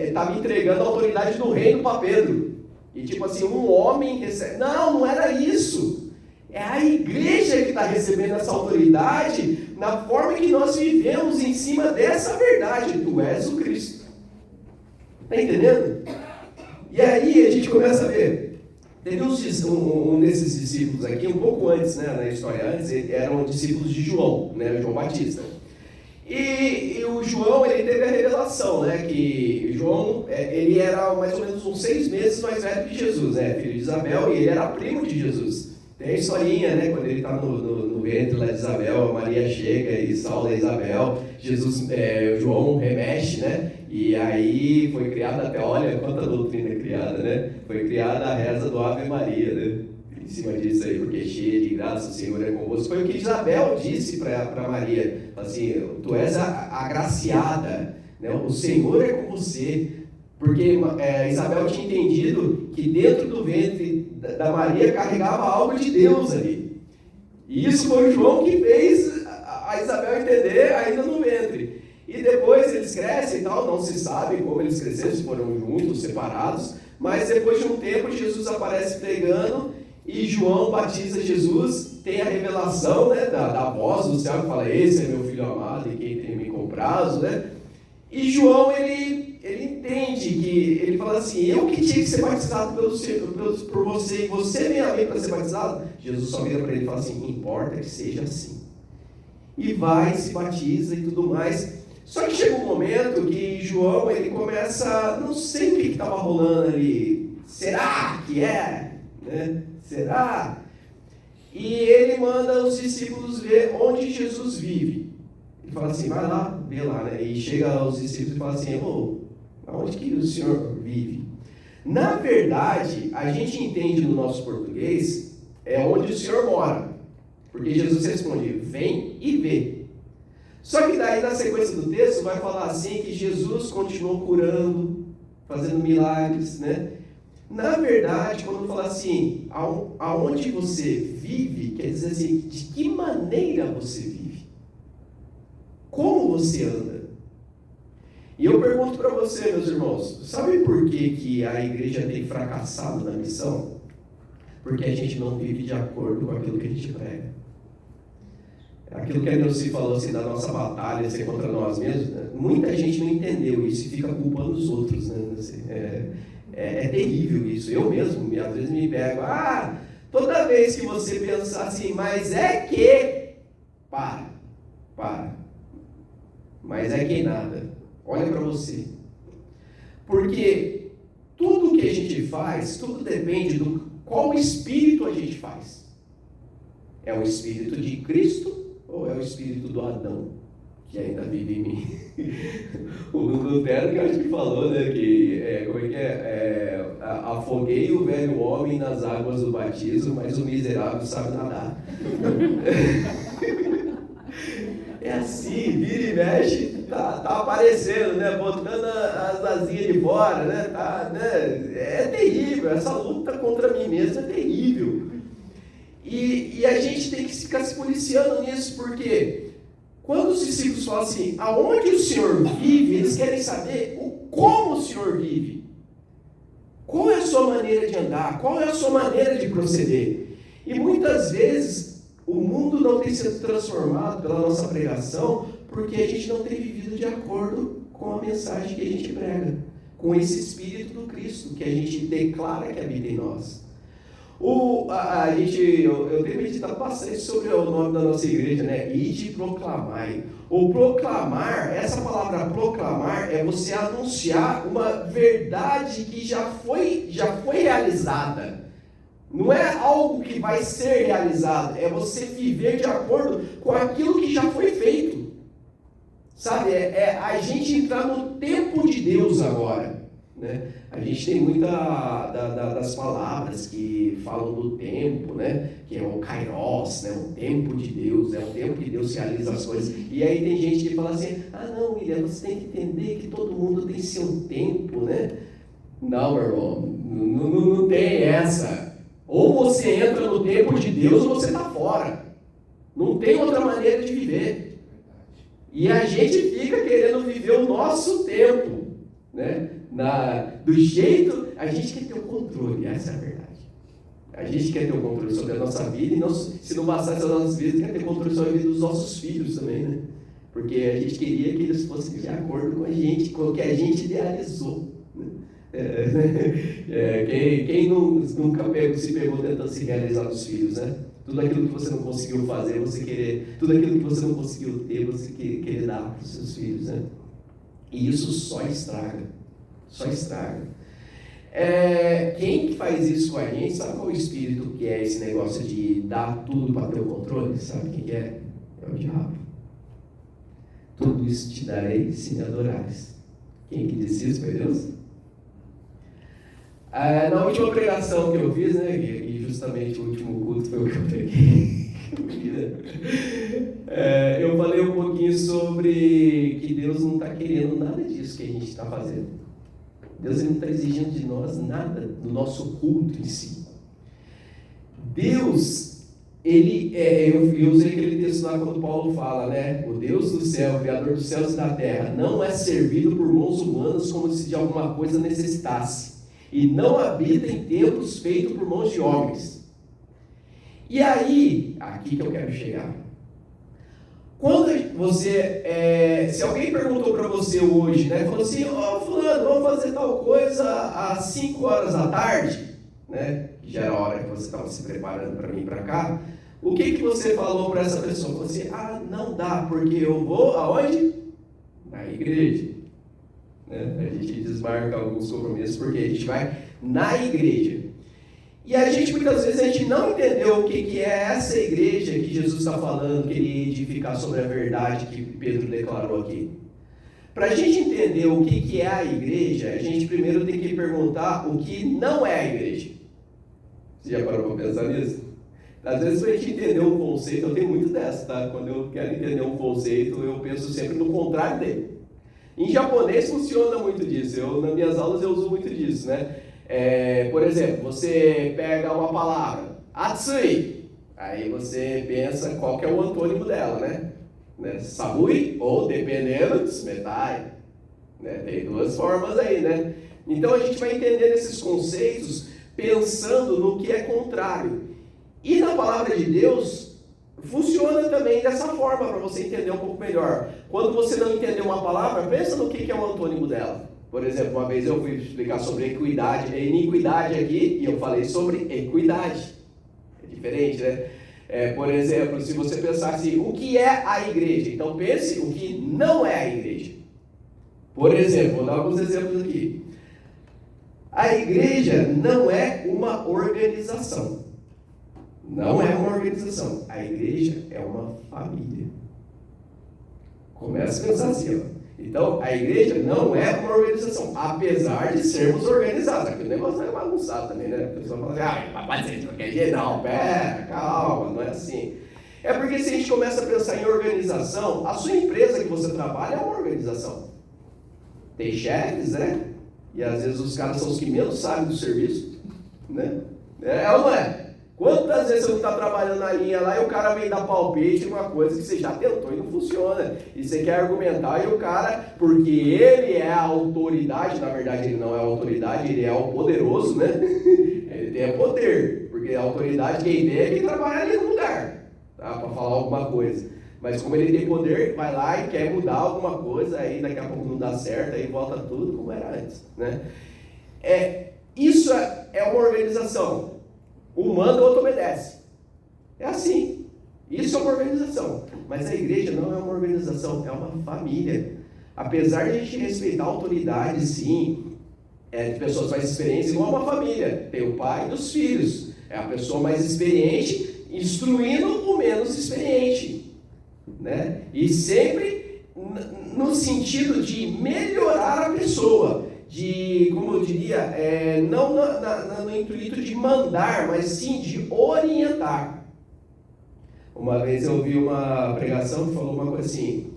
Speaker 5: estava entregando a autoridade do reino para Pedro. E tipo assim, um homem recebe... Não era isso. É a igreja que está recebendo essa autoridade na forma que nós vivemos em cima dessa verdade. Tu és o Cristo. Está entendendo? E aí a gente começa a ver. Teve um desses discípulos aqui, um pouco antes, né, na história antes, eram discípulos de João, né, João Batista. E o João, ele teve a revelação, né, que João, ele era mais ou menos uns 6 meses mais velho que Jesus, né, filho de Isabel, e ele era primo de Jesus. Tem a historinha, né? Quando ele está no ventre lá de Isabel, a Maria chega e salva Isabel, João remexe, né? E aí foi criada até, olha quanta doutrina criada, né? Foi criada a reza do Ave Maria, né? Em cima disso aí, porque cheia de graça, o Senhor é convosco. Foi o que Isabel disse para Maria, assim, tu és a agraciada, né? O Senhor é com você. Porque Isabel tinha entendido que dentro do ventre da Maria carregava algo de Deus ali. E isso foi o João que fez a Isabel entender ainda no ventre. E depois eles crescem e tal, não se sabe como eles cresceram, se foram juntos, separados. Mas depois de um tempo Jesus aparece pregando e João batiza Jesus, tem a revelação, né, da voz do céu que fala, esse é meu filho amado e quem tem me comprazo, né? E João, ele entende que, ele fala assim, eu que tinha que ser batizado por você, e você vem a mim para ser batizado? Jesus só vira para ele e fala assim, importa que seja assim. E vai, se batiza e tudo mais. Só que chega um momento que João, ele começa, não sei o que estava rolando ali, será que é? Né? Será? E ele manda os discípulos ver onde Jesus vive. Ele fala assim, vai lá, vê lá, né? E chega aos discípulos e fala assim, aonde que o Senhor vive? Na verdade, a gente entende no nosso português, é onde o Senhor mora. Porque Jesus responde, vem e vê. Só que daí na sequência do texto vai falar assim que Jesus continuou curando, fazendo milagres, né? Na verdade, quando fala assim, aonde você vive, quer dizer assim, de que maneira você vive? Como você anda? E eu pergunto para você, meus irmãos, sabe por que a igreja tem fracassado na missão? Porque a gente não vive de acordo com aquilo que a gente prega. Aquilo que a Neuci falou assim, da nossa batalha ser contra nós mesmos, né? Muita gente não entendeu isso e fica culpando os outros, né? Assim, é terrível isso. Eu mesmo, às vezes me pego, toda vez que você pensar assim, mas é que... Para. Mas é que nada. Olha para você. Porque tudo que a gente faz, tudo depende do qual espírito a gente faz. É o espírito de Cristo ou é o espírito do Adão, que ainda vive em mim? O Lutero que eu acho que falou, né, que, afoguei o velho homem nas águas do batismo, mas o miserável sabe nadar. É assim, vira e mexe, tá aparecendo, né, botando as asinhas de fora, né, é terrível, essa luta contra mim mesmo é terrível. E a gente tem que ficar se policiando nisso, porque quando os discípulos falam assim, aonde o Senhor vive, eles querem saber como o Senhor vive. Qual é a sua maneira de andar? Qual é a sua maneira de proceder? E muitas vezes o mundo não tem sido transformado pela nossa pregação porque a gente não tem vivido de acordo com a mensagem que a gente prega, com esse Espírito do Cristo que a gente declara que habita em nós. Eu tenho meditado bastante sobre o nome da nossa igreja, né? Ide e proclamai. O proclamar, essa palavra proclamar é você anunciar uma verdade que já foi realizada. Não é algo que vai ser realizado, é você viver de acordo com aquilo que já foi feito. Sabe, é a gente entrar no tempo de Deus agora, né? A gente tem muita das palavras que falam do tempo, né? Que é o kairos, né? O tempo de Deus, é o tempo que Deus realiza as coisas. E aí tem gente que fala assim, não, William, você tem que entender que todo mundo tem seu tempo, né? Não, meu irmão, não tem essa. Ou você entra no tempo de Deus ou você está fora. Não tem outra maneira de viver. E a gente fica querendo viver o nosso tempo, né? Do jeito, a gente quer ter o controle, essa é a verdade. A gente quer ter o controle sobre a nossa vida e não, se não bastasse as nossas vidas, quer ter controle sobre a vida dos nossos filhos também, né? Porque a gente queria que eles fossem de acordo com a gente, com o que a gente idealizou. Quem nunca se pegou tentando se realizar nos filhos, né? Tudo aquilo que você não conseguiu fazer, tudo aquilo que você não conseguiu ter, você querer dar para os seus filhos, né? E isso só estraga. Quem que faz isso com a gente, sabe qual o espírito que é esse negócio de dar tudo para ter o controle? Sabe quem que é? É o diabo. Tudo isso te darei se me adorares. Quem que disse isso, meu Deus? Na última pregação que eu fiz, né, e justamente o último culto foi o que eu peguei, eu falei um pouquinho sobre que Deus não está querendo nada disso que a gente está fazendo. Deus ele não está exigindo de nós nada do nosso culto em si. Deus, eu usei aquele texto lá quando Paulo fala, né? O Deus do céu, o Criador dos céus e da terra, não é servido por mãos humanas como se de alguma coisa necessitasse, e não habita em templos feitos por mãos de homens. E aí, aqui que eu quero chegar. Quando você, se alguém perguntou para você hoje, né, falou assim, fulano, vamos fazer tal coisa às 5 horas da tarde, né, que já era a hora que você estava se preparando para vir para cá, o que você falou para essa pessoa? Você, não dá, porque eu vou aonde? Na igreja. Né? A gente desmarca alguns compromissos porque a gente vai na igreja. E a gente, muitas vezes, a gente não entendeu o que é essa igreja que Jesus está falando, que ele ia edificar sobre a verdade que Pedro declarou aqui. Para a gente entender o que é a igreja, a gente primeiro tem que perguntar o que não é a igreja. Você já parou para pensar nisso? Às vezes, para a gente entender um conceito, eu tenho muito dessa, tá? Quando eu quero entender um conceito, eu penso sempre no contrário dele. Em japonês funciona muito disso, nas minhas aulas eu uso muito disso, né? Por exemplo, você pega uma palavra, atsui, aí você pensa qual que é o antônimo dela, né? Sabui ou, dependendo, tsumetai, né? Tem duas formas aí, né? Então a gente vai entender esses conceitos pensando no que é contrário. E na palavra de Deus, funciona também dessa forma, para você entender um pouco melhor. Quando você não entendeu uma palavra, pensa no que é o antônimo dela. Por exemplo, uma vez eu fui explicar sobre equidade, iniquidade aqui, e eu falei sobre equidade. É diferente, né? Por exemplo, se você pensar assim, o que é a igreja? Então pense o que não é a igreja. Por exemplo, vou dar alguns exemplos aqui. A igreja não é uma organização. Não é uma organização. A igreja é uma família. Começa a pensar assim, ó. Então, a igreja não é uma organização, apesar de sermos organizados. Aqui o negócio é bagunçado também, né? A pessoa fala assim, pode ser de qualquer jeito. Não, pera, calma, não é assim. É porque se a gente começa a pensar em organização, a sua empresa que você trabalha é uma organização. Tem chefes, né? E às vezes os caras são os que menos sabem do serviço, né? É ou não é? Quantas vezes você não está trabalhando na linha lá e o cara vem dar palpite em uma coisa que você já tentou e não funciona. E você quer argumentar e o cara, porque ele é a autoridade, na verdade ele não é a autoridade, ele é o poderoso, né? Ele tem poder, porque a autoridade quem tem é quem trabalha ali no lugar, tá? Para falar alguma coisa. Mas como ele tem poder, vai lá e quer mudar alguma coisa, aí daqui a pouco não dá certo, aí volta tudo como era antes, né? Isso é uma organização. Um manda, o outro obedece. É assim. Isso é uma organização. Mas a igreja não é uma organização, é uma família. Apesar de a gente respeitar a autoridade, sim, de pessoas mais experientes, igual uma família. Tem o pai e os filhos. É a pessoa mais experiente instruindo o menos experiente. Né? E sempre no sentido de melhorar a pessoa. Como eu diria, não no intuito de mandar, mas sim de orientar. Uma vez eu ouvi uma pregação que falou uma coisa assim,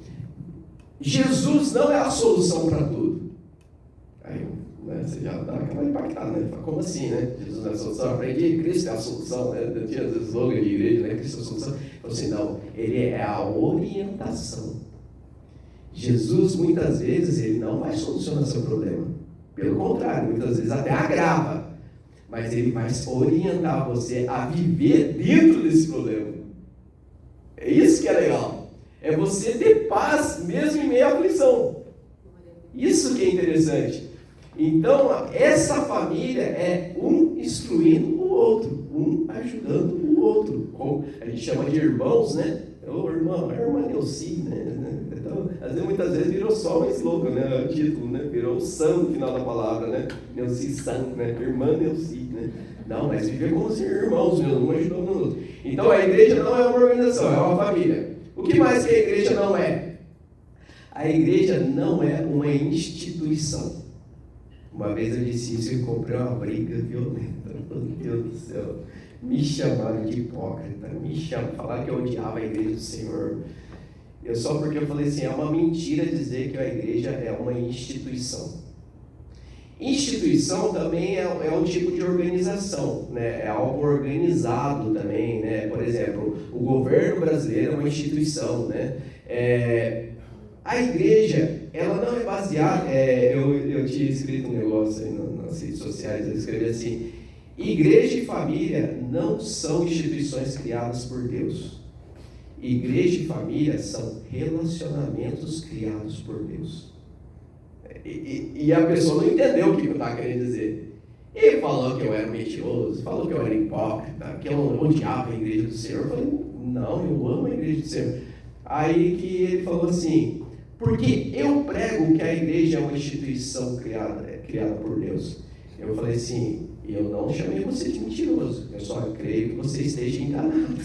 Speaker 5: Jesus não é a solução para tudo. Aí você já dá aquela impactada, né? Fala, como assim, né? Jesus não é a solução? Eu aprendi, Cristo é a solução, né? Eu tinha esse slogan de igreja, né? Cristo é a solução. Eu falei assim, não, ele é a orientação. Jesus, muitas vezes, ele não vai solucionar seu problema. Pelo contrário, muitas vezes até agrava. Mas ele vai orientar você a viver dentro desse problema. É isso que é legal. É você ter paz mesmo em meio à aflição. Isso que é interessante. Então, essa família é um instruindo o outro, um ajudando o outro. A gente chama de irmãos, né? Ô irmão, a irmã Neuci, né? Então, muitas vezes virou só um slogan, né? O título, né? Virou o San no final da palavra, né? Neuci San, né? Irmã Neuci, né? Não, mas viver como os irmãos mesmo, um ajudando no outro. Então a igreja não é uma organização, é uma família. O que mais que a igreja não é? A igreja não é uma instituição. Uma vez eu disse isso e comprei uma briga violenta. Meu Deus do céu. Me chamaram de hipócrita, falaram que eu odiava a igreja do Senhor. Só porque eu falei assim, é uma mentira dizer que a igreja é uma instituição. Instituição também é um tipo de organização, né? É algo organizado também, né? Por exemplo, o governo brasileiro é uma instituição, né? A igreja, ela não é baseada... eu tinha escrito um negócio aí nas redes sociais, eu escrevi assim: igreja e família não são instituições criadas por Deus. Igreja e família são relacionamentos criados por Deus. E a pessoa não entendeu o que eu estava querendo dizer. Ele falou que eu era mentiroso, falou que eu era hipócrita, que eu odiava a igreja do Senhor. Eu falei, não, eu amo a igreja do Senhor. Aí que ele falou assim, porque eu prego que a igreja é uma instituição criada por Deus. Eu falei assim, eu não chamei você de mentiroso, eu só creio que você esteja enganado.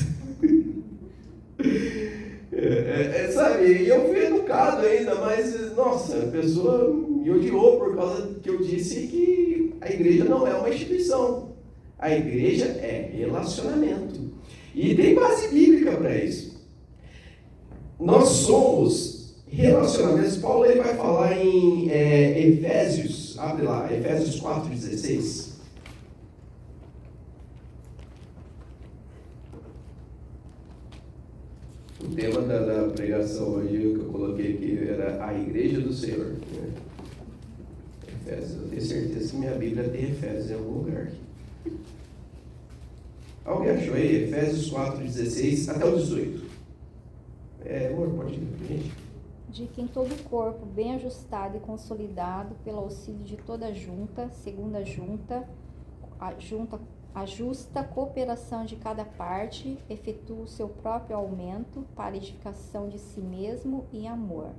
Speaker 5: Sabe, e eu fui educado ainda, mas, nossa, a pessoa me odiou por causa que eu disse que a igreja não é uma instituição. A igreja é relacionamento. E tem base bíblica para isso. Nós somos relacionamentos. Paulo ele vai falar em Efésios, abre lá, Efésios 4,16. O tema da pregação hoje que eu coloquei aqui era a igreja do Senhor, né? Efésios, eu tenho certeza que minha Bíblia tem Efésios em algum lugar aqui. Alguém achou aí? Efésios 4,16 até o 18. Amor, pode ir, gente.
Speaker 6: De que em todo o corpo, bem ajustado e consolidado pelo auxílio de toda junta, segundo a justa cooperação de cada parte, efetua o seu próprio aumento para a edificação de si mesmo em amor.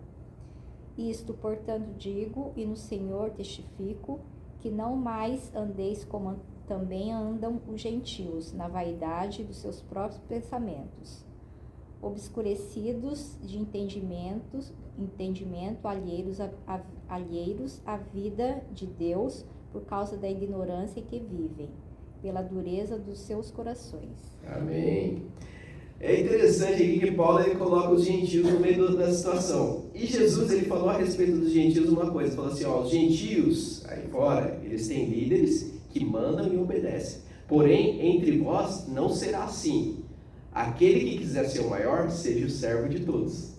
Speaker 6: Isto, portanto, digo, e no Senhor testifico, que não mais andeis como também andam os gentios, na vaidade dos seus próprios pensamentos, obscurecidos de entendimento, alheiros à vida de Deus, por causa da ignorância em que vivem, pela dureza dos seus corações.
Speaker 5: Amém. É interessante aqui que Paulo ele coloca os gentios no meio da situação. E Jesus ele falou a respeito dos gentios uma coisa, ele falou assim, os gentios aí fora, eles têm líderes que mandam e obedecem. Porém, entre vós não será assim. Aquele que quiser ser o maior, seja o servo de todos.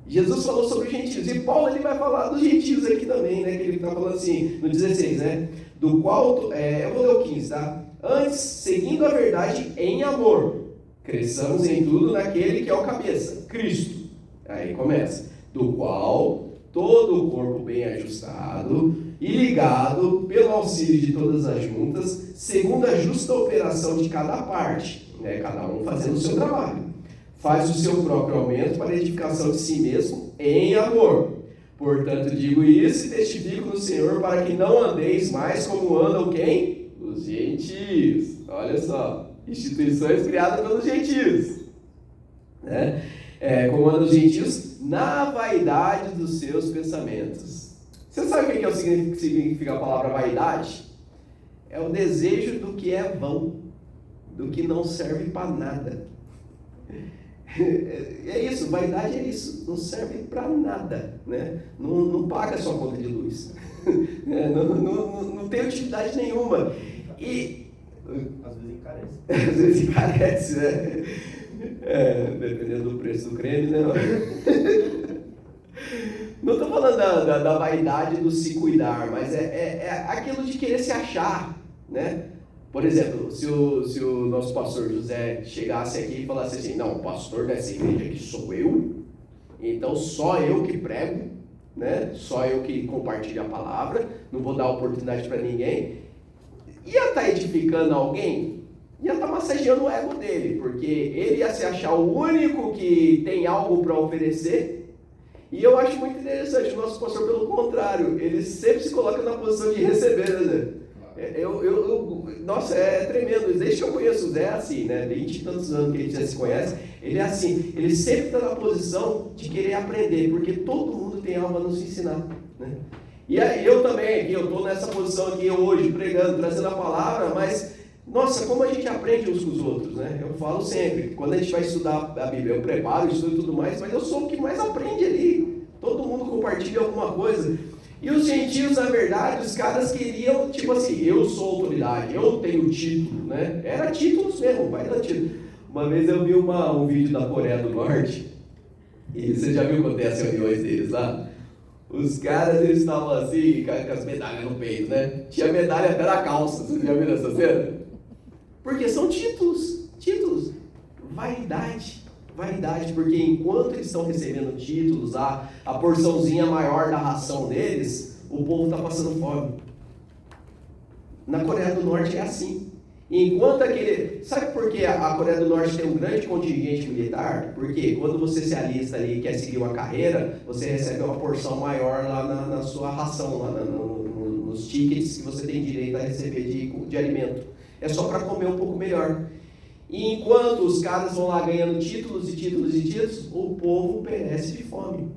Speaker 5: Jesus falou sobre os gentios, e Paulo ele vai falar dos gentios aqui também, né? Que ele está falando assim, no 16, né? Do qual, eu vou ler o 15, tá? Antes, seguindo a verdade em amor, cresçamos em tudo naquele que é o cabeça, Cristo. Aí começa. Do qual todo o corpo bem ajustado e ligado pelo auxílio de todas as juntas, segundo a justa operação de cada parte, né? Cada um fazendo o seu trabalho, faz o seu próprio aumento para a edificação de si mesmo em amor. Portanto, digo isso e testifico no Senhor para que não andeis mais como andam quem? Os gentios. Olha só, instituições criadas pelos gentios, né? Como andam os gentios na vaidade dos seus pensamentos. Você sabe o que é o significa a palavra vaidade? É o desejo do que é vão, do que não serve para nada. É isso, vaidade é isso, não serve para nada, né? Não paga a sua conta de luz, não tem utilidade nenhuma. E
Speaker 7: às vezes encarece.
Speaker 5: Às vezes encarece, né? Dependendo do preço do creme, né? Não estou falando da vaidade do se cuidar, mas é aquilo de querer se achar, né? Por exemplo, se o nosso pastor José chegasse aqui e falasse assim, não, o pastor dessa igreja aqui sou eu, então só eu que prego, né? Só eu que compartilho a palavra, não vou dar oportunidade para ninguém. Ia estar edificando alguém? ia estar massageando o ego dele, porque ele ia se achar o único que tem algo para oferecer. E eu acho muito interessante, o nosso pastor, pelo contrário, ele sempre se coloca na posição de receber, né? Nossa, é tremendo. Desde que eu conheço o Zé, é assim, né? 20 e tantos anos que a gente já se conhece, ele é assim, ele sempre está na posição de querer aprender, porque todo mundo tem algo a nos ensinar, né? E aí eu também, aqui, eu estou nessa posição aqui hoje, pregando, trazendo a palavra, mas, nossa, como a gente aprende uns com os outros, né? Eu falo sempre, quando a gente vai estudar a Bíblia, eu preparo, estudo e tudo mais, mas eu sou o que mais aprende ali. Todo mundo compartilha alguma coisa. E os gentios, na verdade, os caras queriam, tipo assim, eu sou autoridade, eu tenho título, né? Era títulos mesmo, vai dar título. Uma vez eu vi um vídeo da Coreia do Norte, e você já viu quando tem as reuniões deles lá? Os caras, eles estavam assim, com as medalhas no peito, né? Tinha medalha até na calça, vocês já viram essa cena? Porque são títulos, vaidade, porque enquanto eles estão recebendo títulos, a porçãozinha maior da ração deles, o povo está passando fome. Na Coreia do Norte é assim. Enquanto aquele... Sabe por que a Coreia do Norte tem um grande contingente militar? Porque quando você se alista ali e quer seguir uma carreira, você recebe uma porção maior lá na sua ração, lá nos tickets que você tem direito a receber de alimento. É só para comer um pouco melhor. E enquanto os caras vão lá ganhando títulos, o povo perece de fome.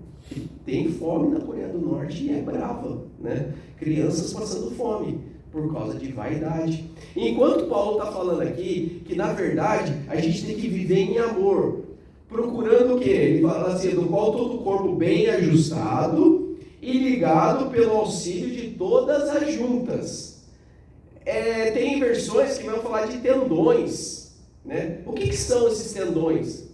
Speaker 5: Tem fome na Coreia do Norte e é brava, né? Crianças passando fome por causa de vaidade. Enquanto Paulo está falando aqui que, na verdade, a gente tem que viver em amor. Procurando o quê? Ele fala assim, do qual todo o corpo bem ajustado e ligado pelo auxílio de todas as juntas. Tem versões que vão falar de tendões. Né? O que são esses tendões?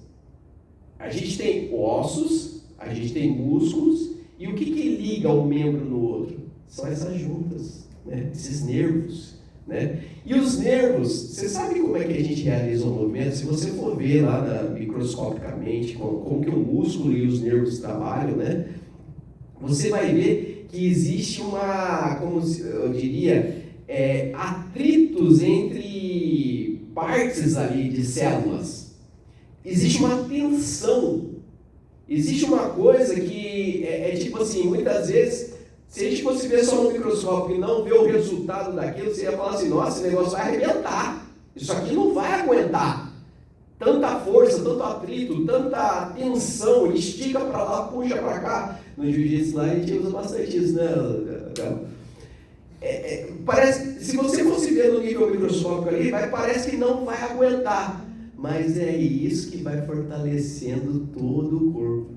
Speaker 5: A gente tem ossos, a gente tem músculos, e o que liga um membro no outro? São essas juntas, né? Esses nervos. Né? E os nervos, você sabe como é que a gente realiza o movimento? Se você for ver lá microscopicamente como que o músculo e os nervos trabalham, né? Você vai ver que existe como eu diria, atritos entre partes ali de células. Existe uma tensão. Existe uma coisa que tipo assim, muitas vezes, se a gente fosse ver só no microscópio e não ver o resultado daquilo, você ia falar assim, nossa, esse negócio vai arrebentar. Isso aqui não vai aguentar. Tanta força, tanto atrito, tanta tensão, estica para lá, puxa para cá. No jiu-jitsu lá a gente usa bastante isso, né? Parece, se você fosse ver no nível microscópico ali, parece que não vai aguentar, mas é isso que vai fortalecendo todo o corpo.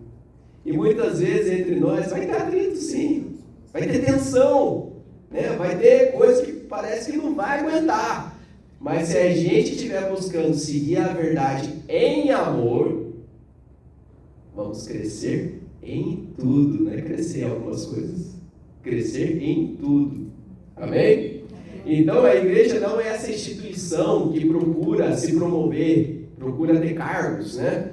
Speaker 5: E muitas vezes entre nós vai ter atrito, sim, vai ter tensão, né? Vai ter coisa que parece que não vai aguentar, mas se a gente estiver buscando seguir a verdade em amor, vamos crescer em tudo, não é crescer em algumas coisas, crescer em tudo. Amém? Então a igreja não é essa instituição que procura se promover, procura ter cargos, né?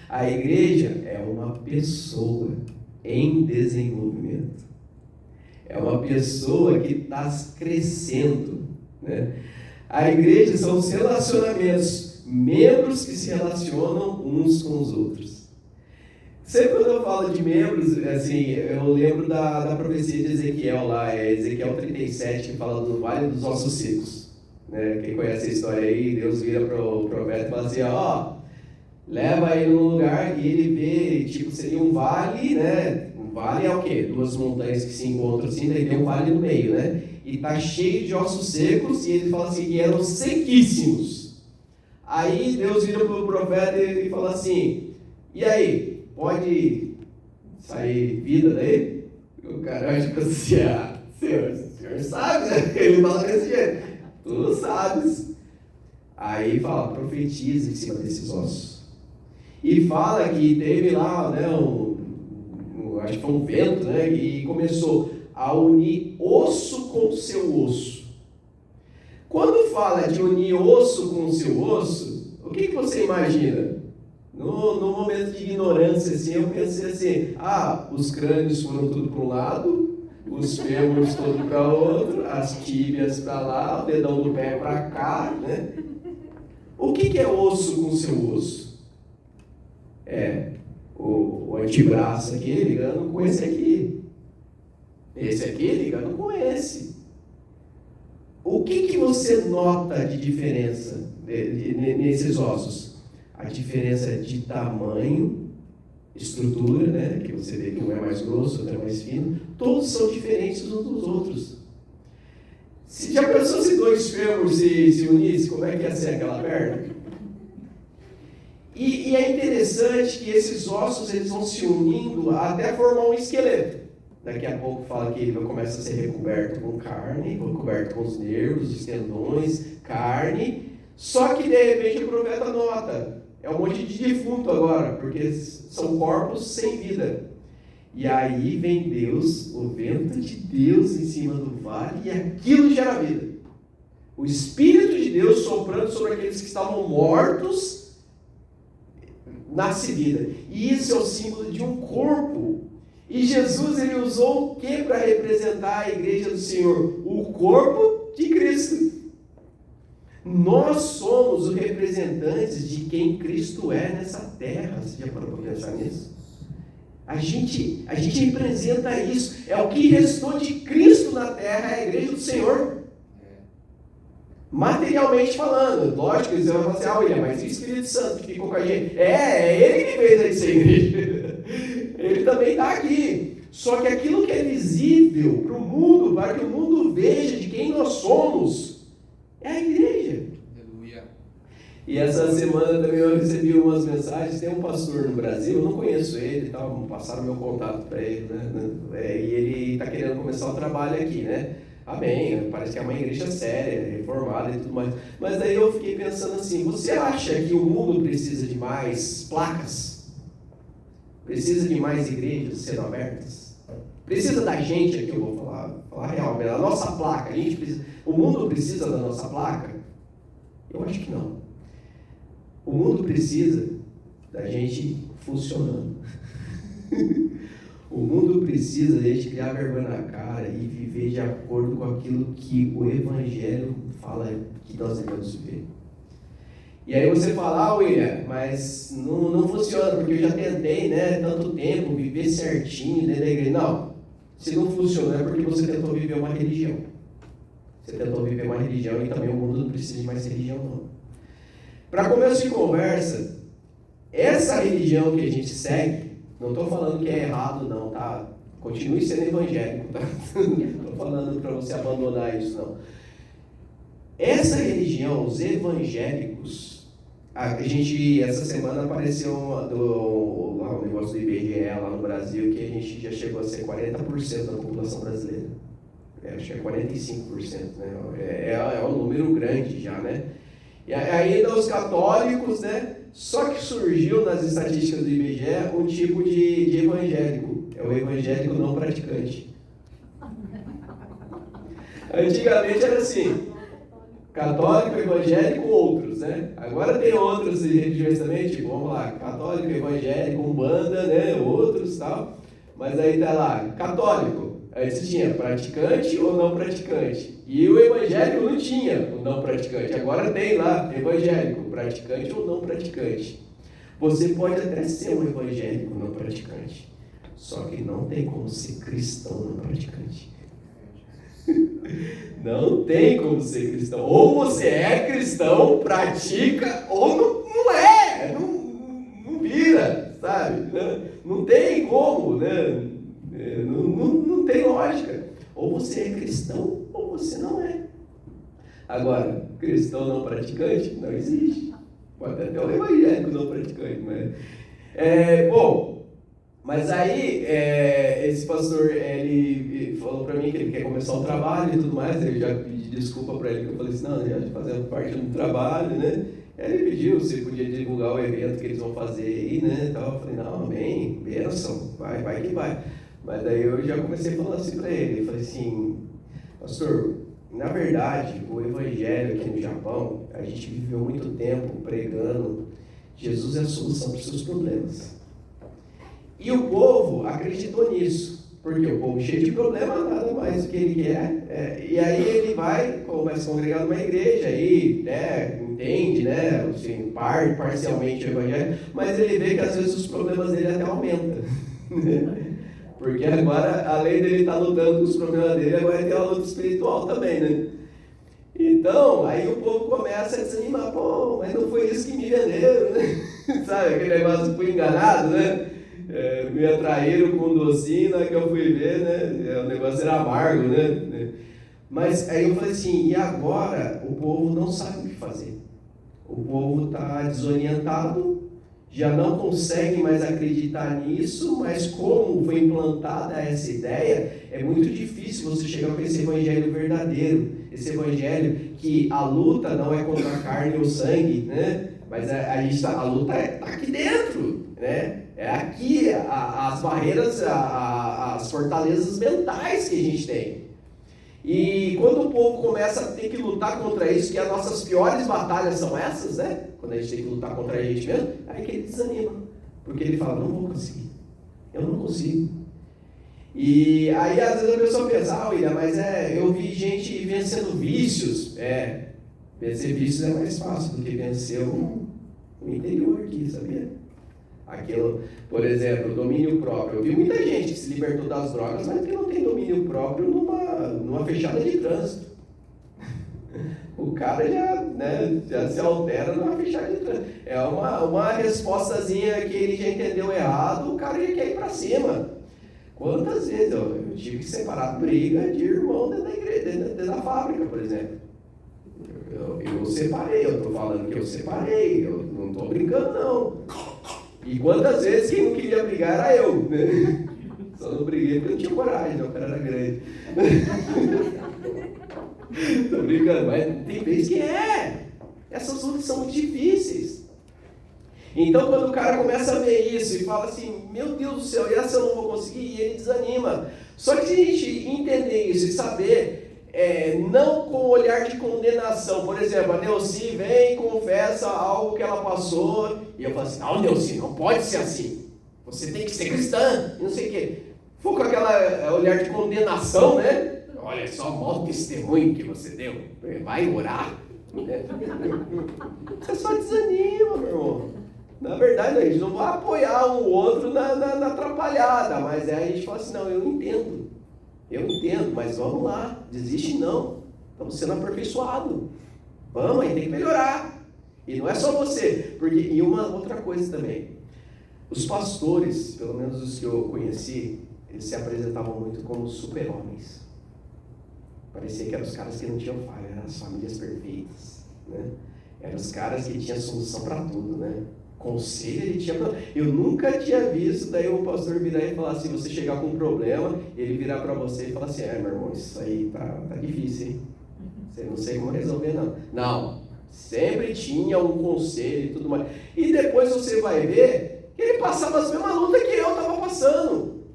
Speaker 5: A igreja é uma pessoa em desenvolvimento. É uma pessoa que está crescendo, né? A igreja são os relacionamentos, membros que se relacionam uns com os outros. Sempre quando eu falo de membros, assim, eu lembro da profecia de Ezequiel lá, Ezequiel 37, que fala do Vale dos Ossos Secos. Né? Quem conhece a história aí, Deus vira para o profeta e fala assim, leva ele num lugar e ele vê, tipo, seria um vale, né? Um vale é o quê? Duas montanhas que se encontram assim, daí tem um vale no meio, né? E tá cheio de ossos secos, e ele fala assim, que eram sequíssimos. Aí Deus vira para o profeta e fala assim, e aí? Pode sair vida daí? O cara acha que assim, o senhor sabe, né? Ele fala desse jeito. Tu sabes. Aí fala, profetiza em cima desses ossos. E fala que teve lá, né, acho que foi um vento, né, e começou a unir osso com seu osso. Quando fala de unir osso com seu osso, o que você imagina? No momento de ignorância, assim, eu pensei assim, os crânios foram tudo para um lado, os fêmures todos para o outro, as tíbias para lá, o dedão do pé para cá, né? O que é osso com seu osso? É o antebraço aqui ligando com esse aqui. Esse aqui ligando com esse. O que você nota de diferença nesses ossos? A diferença é de tamanho, estrutura, né? Que você vê que um é mais grosso, outro é mais fino. Todos são diferentes uns dos outros. Se já pensou se dois fêmurs se unissem, como é que ia ser aquela perna? E é interessante que esses ossos eles vão se unindo até formar um esqueleto. Daqui a pouco fala que ele começa a ser recoberto com carne, recoberto com os nervos, os tendões, carne. Só que de repente o profeta nota, é um monte de defunto agora, porque são corpos sem vida. E aí vem Deus, o vento de Deus em cima do vale, e aquilo gera vida. O Espírito de Deus soprando sobre aqueles que estavam mortos, nasce vida. E isso é o símbolo de um corpo. E Jesus ele usou o que para representar a igreja do Senhor? O corpo de Cristo. Nós somos os representantes de quem Cristo é nessa terra. Você já parou para pensar nisso? A gente representa isso. É o que restou de Cristo na terra, é a igreja do Senhor. Materialmente falando, lógico, você vai falar assim, William, mas e o Espírito Santo que ficou com a gente? É ele que fez essa igreja. Ele também está aqui. Só que aquilo que é visível para o mundo, para que o mundo veja de quem nós somos, é a igreja.
Speaker 3: Aleluia.
Speaker 5: E essa semana também eu recebi umas mensagens. Tem um pastor no Brasil, eu não conheço ele, passaram meu contato para ele, né? E ele está querendo começar o trabalho aqui, né? Amém, parece que é uma igreja séria, reformada e tudo mais. Mas daí eu fiquei pensando assim, você acha que o mundo precisa de mais placas? Precisa de mais igrejas sendo abertas? Precisa da gente aqui, eu vou falar real, a nossa placa, a gente precisa, o mundo precisa da nossa placa? Eu acho que não. O mundo precisa da gente funcionando. O mundo precisa da gente criar vergonha na cara e viver de acordo com aquilo que o Evangelho fala que nós devemos viver. E aí você fala, William, mas não funciona, porque eu já tentei, né, tanto tempo, viver certinho dentro da igreja. Não, se não funciona é porque você tentou viver uma religião. Você tentou viver uma religião e também o mundo não precisa de mais religião, não. Para começo de conversa, essa religião que a gente segue, não estou falando que é errado, não, tá? Continue sendo evangélico, tá? Não estou falando para você abandonar isso, não. Essa religião, os evangélicos, essa semana apareceu lá um negócio do IBGE lá no Brasil, que a gente já chegou a ser 40% da população brasileira. Acho que é 45%, né? É um número grande já, né? E ainda os católicos, né? Só que surgiu nas estatísticas do IBGE um tipo de evangélico. É o evangélico não praticante. Antigamente era assim, católico, evangélico, outros, né? Agora tem outras religiões também, tipo, vamos lá, católico, evangélico, umbanda, né? Outros e tal. Mas aí tá lá, católico. Aí você tinha praticante ou não praticante. E o evangélico não tinha o não praticante. Agora tem lá, evangélico, praticante ou não praticante. Você pode até ser um evangélico não praticante. Só que não tem como ser cristão não praticante. Não tem como ser cristão. Ou você é cristão, pratica, ou não é. Não vira, sabe? Não tem como, né? Não tem lógica. Ou você é cristão, ou você não é. Agora, cristão não praticante não existe. Pode até o evangélico não praticante, mas... bom, mas aí, esse pastor, ele falou para mim que ele quer começar o trabalho e tudo mais. Eu já pedi desculpa para ele, que eu falei assim, não, já fazendo parte do trabalho, né? Ele pediu se podia divulgar o evento que eles vão fazer aí, né? Então, eu falei, não, amém, bênção, vai que vai. Mas daí eu já comecei a falar assim para ele, eu falei assim, pastor, na verdade, o evangelho aqui no Japão, a gente viveu muito tempo pregando Jesus é a solução para os seus problemas. E o povo acreditou nisso. Porque o povo cheio de problema, nada mais do que ele quer. E aí ele vai, começa a congregar numa igreja, aí entende, né, assim, parcialmente o evangelho, mas ele vê que às vezes os problemas dele até aumentam. Porque agora, além dele estar lutando com os problemas dele, agora ele tem uma luta espiritual também, né? Então, aí o povo começa a desanimar, pô, mas não foi isso que me venderam, né? Sabe, aquele negócio, fui enganado, né? Me atraíram com um docinho, na hora que eu fui ver, né? O negócio era amargo, né? Mas aí eu falei assim, e agora o povo não sabe o que fazer. O povo está desorientado, já não consegue mais acreditar nisso, mas como foi implantada essa ideia, é muito difícil você chegar com esse evangelho verdadeiro, esse evangelho que a luta não é contra a carne ou o sangue, né? Mas a luta está aqui dentro, né? É aqui as barreiras, as fortalezas mentais que a gente tem. E quando o povo começa a ter que lutar contra isso, que as nossas piores batalhas são essas, né? Quando a gente tem que lutar contra a gente mesmo, aí que ele desanima. Porque ele fala, não vou conseguir. Eu não consigo. E aí às vezes a pessoa pensa, William, mas eu vi gente vencendo vícios. Vencer vícios é mais fácil do que vencer o interior aqui, sabia? Aquilo, por exemplo, o domínio próprio. Eu vi muita gente que se libertou das drogas, mas que não tem domínio próprio numa fechada de trânsito. O cara já se altera numa fechada de trânsito. É uma respostazinha que ele já entendeu errado, o cara já quer ir para cima. Quantas vezes eu tive que separar briga de irmão dentro da igreja, dentro da fábrica, por exemplo. Eu separei, eu estou falando que eu separei, eu não estou brincando não. E quantas vezes quem não queria brigar era eu, né? Só não briguei porque eu não tinha coragem, o cara era grande. Tô brincando, mas tem vezes que essas lutas são muito difíceis. Então quando o cara começa a ver isso e fala assim, meu Deus do céu, essa eu não vou conseguir, e ele desanima. Só que se a gente entender isso e saber, não com olhar de condenação. Por exemplo, a Neuci vem e confessa algo que ela passou, e eu falo assim, não, Neuci, não pode ser assim. Você tem que ser cristã, e não sei o quê. For com aquela olhar de condenação, né? Olha só o mau testemunho que você deu. Vai orar. Você só desanima, meu irmão. Na verdade, a gente não vai apoiar um outro na atrapalhada, mas aí a gente fala assim, não, eu entendo, mas vamos lá, desiste não, estamos sendo aperfeiçoados, vamos, aí tem que melhorar, e não é só você, e uma outra coisa também, os pastores, pelo menos os que eu conheci, eles se apresentavam muito como super-homens, parecia que eram os caras que não tinham falha, eram as famílias perfeitas, né? Eram os caras que tinham solução para tudo, né? Conselho ele tinha. Eu nunca tinha visto daí o pastor virar e falar assim, você chegar com um problema, ele virar para você e falar assim, meu irmão, isso aí tá difícil, hein? Você não sei como resolver, não. Não, sempre tinha um conselho e tudo mais. E depois você vai ver que ele passava as mesmas lutas que eu estava passando.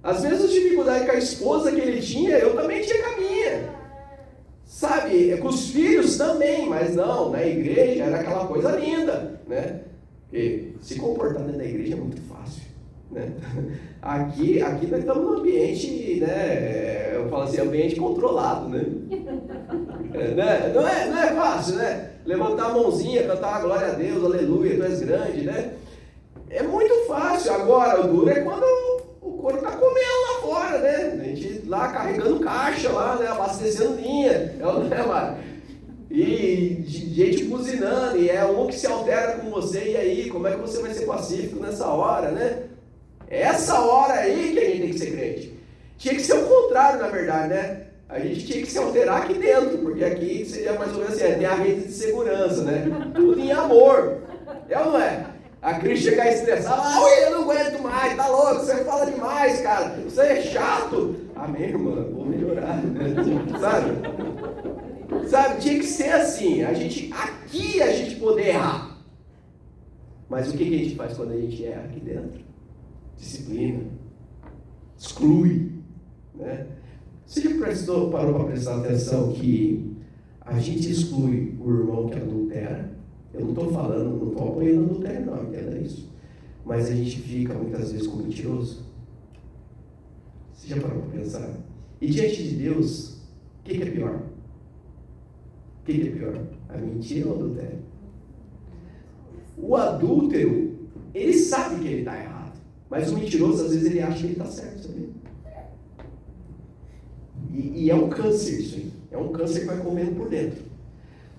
Speaker 5: As mesmas dificuldades com a esposa que ele tinha, eu também tinha com a minha. Sabe, com os filhos também, mas não, na igreja era aquela coisa linda, né? Porque se comportar dentro da igreja é muito fácil, né? Aqui nós estamos num ambiente, né? Eu falo assim, ambiente controlado, né? Não é fácil, né? Levantar a mãozinha, cantar a glória a Deus, aleluia, tu és grande, né? É muito fácil. Agora, o duro é quando o couro está comendo lá fora, né? A gente lá carregando caixa, lá, né? Abastecendo linha, né, Mário? E gente buzinando, e é um que se altera com você, e aí, como é que você vai ser pacífico nessa hora, né? Essa hora aí que a gente tem que ser crente. Tinha que ser o contrário, na verdade, né? A gente tinha que se alterar aqui dentro, porque aqui seria mais ou menos assim, tem a rede de segurança, né? Tudo em amor. É ou não é? A Cris chegar estressada, eu não aguento mais, tá louco, você fala demais, cara, você é chato. Amém, irmã, vou melhorar, né? Sabe, tinha que ser assim, aqui a gente poder errar. Mas o que a gente faz quando a gente erra aqui dentro? Disciplina, exclui, né? Você já parou para prestar atenção que a gente exclui o irmão que adultera? Eu não estou falando, não estou apoiando adultério, não, entenda isso. Mas a gente fica muitas vezes com o mentiroso. Você já parou para pensar? E diante de Deus, o que é pior? O que é pior? A mentira ou o adultério? O adúltero, ele sabe que ele está errado. Mas o mentiroso, às vezes, ele acha que ele está certo, sabia? E é um câncer isso aí. É um câncer que vai comendo por dentro.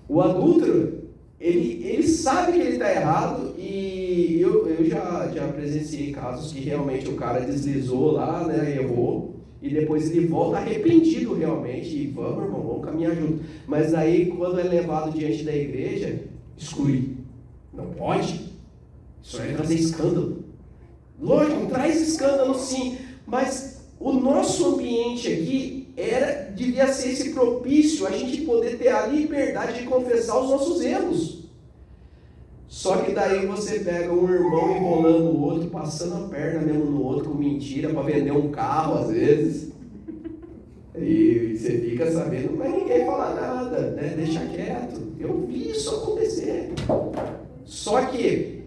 Speaker 5: O adúltero, ele sabe que ele está errado, e eu já presenciei casos que realmente o cara deslizou lá, né, errou, e depois ele volta arrependido realmente, e vamos, irmão, vamos caminhar junto. Mas aí, quando é levado diante da igreja, exclui. Não pode. Isso vai trazer escândalo. Lógico, traz escândalo sim, mas o nosso ambiente aqui devia ser esse propício a gente poder ter a liberdade de confessar os nossos erros. Só que daí você pega um irmão enrolando o outro, passando a perna mesmo no outro com mentira para vender um carro às vezes. E você fica sabendo, mas ninguém fala nada, né? Deixa quieto. Eu vi isso acontecer. Só que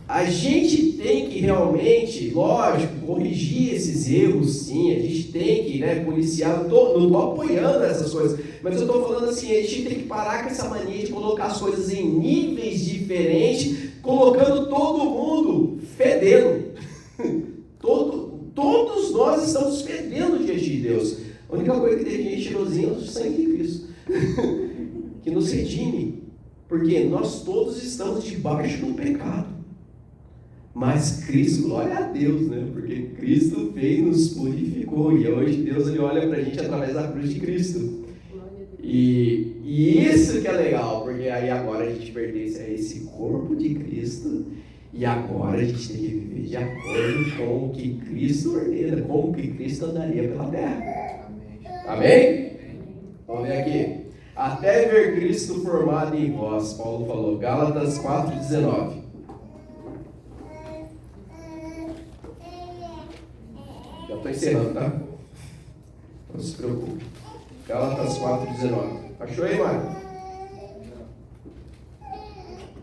Speaker 5: a gente tem que realmente, lógico, corrigir esses erros, sim. A gente tem que, policiar. Não estou apoiando essas coisas, mas eu estou falando assim, a gente tem que parar com essa mania de colocar as coisas em níveis diferentes, colocando todo mundo fedendo. Todos nós estamos fedendo diante de Deus. A única coisa que deixa a gente cheirosinho é o sangue de Cristo, que nos redime, porque nós todos estamos debaixo do pecado. Mas Cristo, glória a Deus, né? Porque Cristo veio, nos purificou, e hoje Deus ele olha para a gente através da cruz de Cristo. E isso que é legal, porque aí agora a gente pertence a esse corpo de Cristo, e agora a gente tem que viver de acordo com o que Cristo ordena, com o que Cristo andaria pela terra. Amém? Vamos ver aqui. Até ver Cristo formado em vós, Paulo falou, Gálatas 4,19. Já estou encerrando, tá? Não se preocupe. Gálatas 4,19. Achou aí, Mário?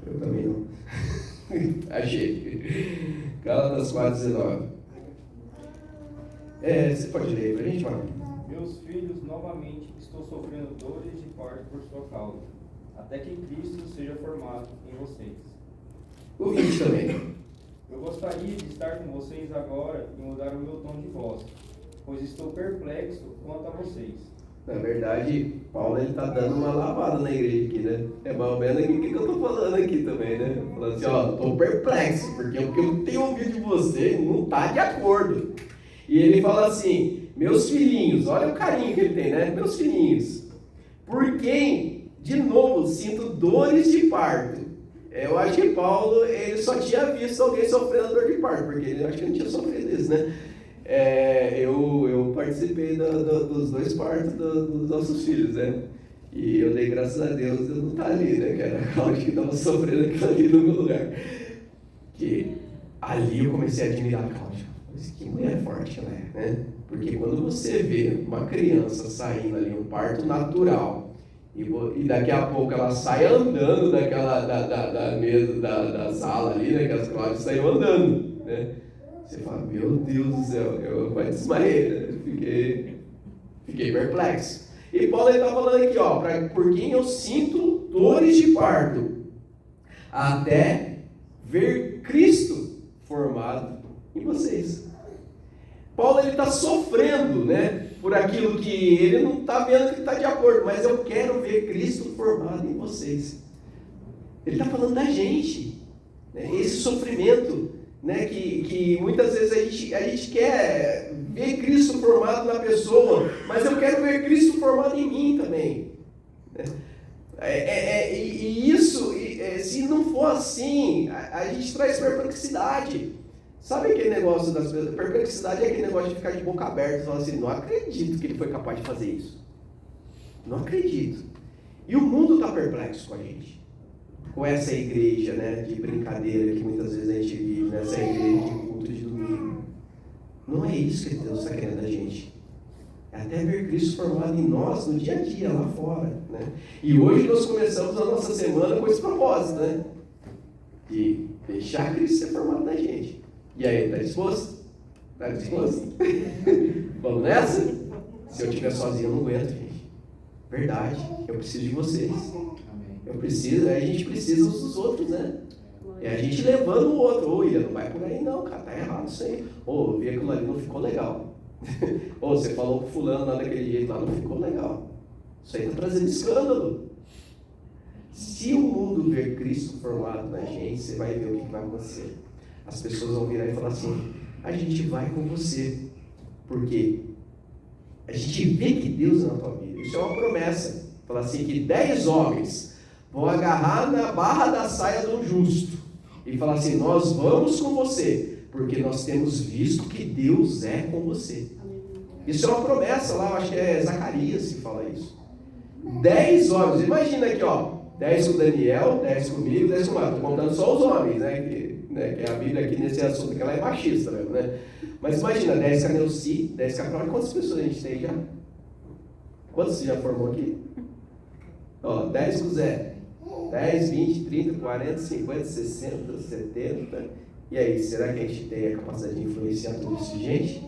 Speaker 5: Eu também não. Achei. Gálatas 4,19. Você pode ler pra gente, Mário?
Speaker 7: Meus filhos, novamente estou sofrendo dores de parto por sua causa, até que Cristo seja formado em vocês.
Speaker 5: O 20 também.
Speaker 7: Eu gostaria de estar com vocês agora e mudar o meu tom de voz, pois estou perplexo quanto a vocês.
Speaker 5: Na verdade, Paulo está dando uma lavada na igreja aqui, né? É mais ou menos aqui o que eu estou falando aqui também, né? Falando assim, estou perplexo, porque o que eu tenho ouvido de você não está de acordo. E ele fala assim, meus filhinhos, olha o carinho que ele tem, né? Meus filhinhos, por quem, de novo, sinto dores de parto. Eu acho que Paulo, ele só tinha visto alguém sofrendo dor de parto, porque ele acho que não tinha sofrido isso, né? Eu participei dos 2 partos dos nossos filhos, né? E eu dei graças a Deus eu não estava ali, né? Que era a Cláudia que estava sofrendo aquilo ali no meu lugar. Que ali eu comecei a admirar a Cláudia. Mas que mulher forte ela é, né? Porque quando você vê uma criança saindo ali, um parto natural, e daqui a pouco ela sai andando da mesa, da sala ali, né? Que as Cláudias saíram andando, né? Você fala, meu Deus do céu, eu quase desmaiei, né? Fiquei perplexo. E Paulo está falando aqui, por quem eu sinto dores de parto, até ver Cristo formado em vocês. Paulo está sofrendo, né? Por aquilo que ele não está vendo que está de acordo, mas eu quero ver Cristo formado em vocês. Ele está falando da gente, né? Esse sofrimento, né? Que muitas vezes a gente quer ver Cristo formado na pessoa, mas eu quero ver Cristo formado em mim também, né? Isso, se não for assim, a gente traz perplexidade. Sabe aquele negócio das pessoas? Perplexidade é aquele negócio de ficar de boca aberta e falar assim, não acredito que ele foi capaz de fazer isso. Não acredito. E o mundo está perplexo com a gente. Com essa igreja, né, de brincadeira que muitas vezes a gente vive, nessa igreja de culto de domingo. Não é isso que Deus está querendo da gente. É até ver Cristo formado em nós no dia a dia, lá fora, né? E hoje nós começamos a nossa semana com esse propósito, né? De deixar Cristo ser formado na gente. E aí, está disposto? Tá disposto? Vamos nessa? Se eu estiver sozinho, eu não aguento, gente. Verdade. Eu preciso de vocês. Eu preciso, a gente precisa uns dos outros, né? E a gente levando o outro. Ô, Ilha, não vai por aí não, cara. Tá errado isso aí. Ô, eu vi aquilo ali, não ficou legal. Ô, você falou com fulano lá daquele jeito lá, não ficou legal. Isso aí tá trazendo escândalo. Se o mundo ver Cristo formado na gente, você vai ver o que vai acontecer. As pessoas vão virar e falar assim: a gente vai com você. Por quê? A gente vê que Deus é na tua vida. Isso é uma promessa. Fala assim que 10 homens vão agarrar na barra da saia do justo e falar assim: nós vamos com você, porque nós temos visto que Deus é com você. Isso é uma promessa lá, eu acho que é Zacarias que fala isso. 10 homens, imagina aqui, ó, 10 com Daniel, 10 comigo, 10 com Marcos. Estou contando só os homens, né? Que a Bíblia aqui nesse assunto, que ela é machista mesmo, né? Mas imagina, 10 com a Neuci, 10 com a Cláudia. Quantas pessoas a gente tem já? Quantos você já formou aqui? Ó, 10 com o Zé. 10, 20, 30, 40, 50, 60, 70. E aí, será que a gente tem a capacidade de influenciar tudo isso de gente?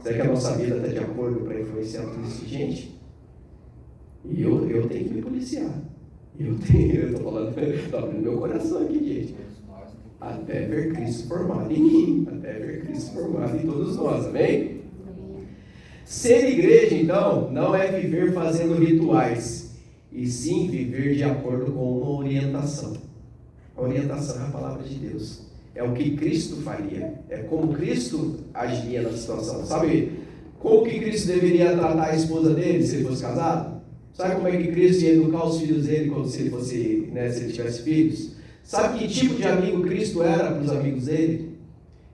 Speaker 5: Será que a nossa vida está de acordo para influenciar tudo isso de gente? E eu tenho que me policiar. Eu estou falando, estou abrindo meu coração aqui, gente. Até ver Cristo formado em mim, até ver Cristo formado em todos nós, amém? Ser igreja, então, não é viver fazendo rituais, e sim viver de acordo com uma orientação. A orientação é a palavra de Deus. É o que Cristo faria, é como Cristo agiria na situação. Sabe como que Cristo deveria tratar a esposa dele se ele fosse casado? Sabe como é que Cristo ia educar os filhos dele quando se ele fosse, né, se ele tivesse filhos? Sabe que tipo de amigo Cristo era para os amigos dele?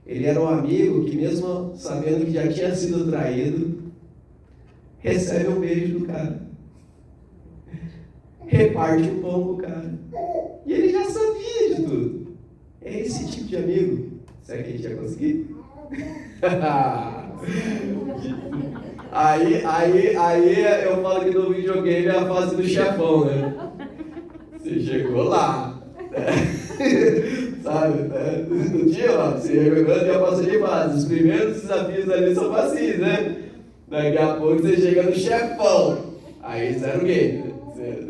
Speaker 5: Ele era um amigo que, mesmo sabendo que já tinha sido traído, recebe um beijo do cara, reparte o pão do cara, e ele já sabia de tudo. É esse tipo de amigo. Será que a gente ia conseguir? aí eu falo que no videogame é a fase do chefão, né? Você chegou lá. Sabe, né? No dia lá, você jogando já passa de fase. Os primeiros desafios ali são facinhos, né? Daqui a pouco você chega no chefão. Aí zera o game.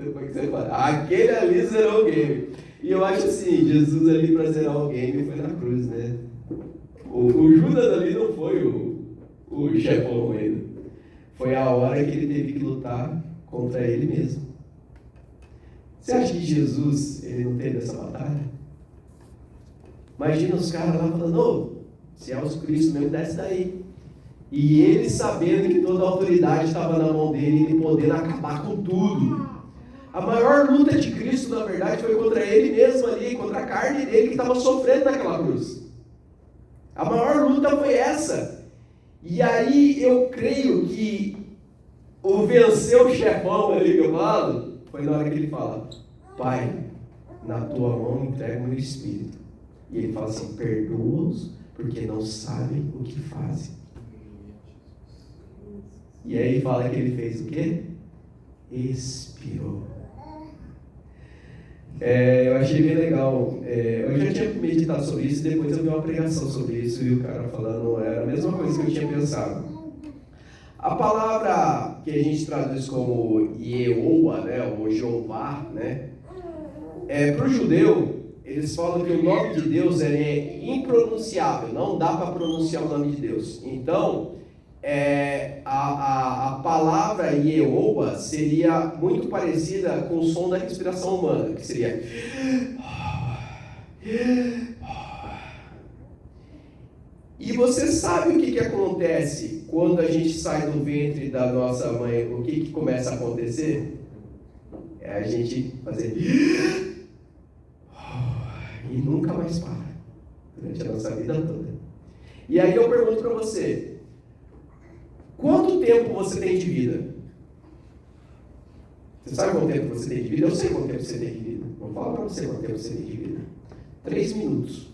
Speaker 5: Depois que você fala, aquele ali zerou o game. E eu acho assim, Jesus ali para zerar o game foi na cruz, né? O Judas ali não foi o chefão ainda. Foi a hora que ele teve que lutar contra ele mesmo. Você acha que Jesus, ele não teve essa batalha? Imagina os caras lá falando: ô, se é os Cristo mesmo, desce daí. E ele sabendo que toda a autoridade estava na mão dele, ele podendo acabar com tudo. A maior luta de Cristo, na verdade, foi contra ele mesmo ali, contra a carne dele que estava sofrendo naquela cruz. A maior luta foi essa. E aí eu creio que o vencer o chefão ali que eu falo, foi na hora que ele fala: Pai, na tua mão entrego o meu espírito. E ele fala assim: perdoa-os, porque não sabem o que fazem. E aí fala que ele fez o quê? Expirou. Eu achei bem legal. Eu já tinha meditado sobre isso, depois eu vi uma pregação sobre isso e o cara falando, era a mesma coisa que eu tinha pensado. A palavra que a gente traduz como Yehowa, né, ou Jeová, né, para o judeu, eles falam que o nome de Deus é impronunciável, não dá para pronunciar o nome de Deus. Então, a palavra Yehowa seria muito parecida com o som da respiração humana, que seria... E você sabe o que acontece quando a gente sai do ventre da nossa mãe? O que começa a acontecer? É a gente fazer... E nunca mais para, durante a nossa vida toda. E aí eu pergunto para você: quanto tempo você tem de vida? Você sabe quanto tempo você tem de vida? Eu sei quanto tempo você tem de vida. Vou falar para você quanto tempo você tem de vida. 3 minutos.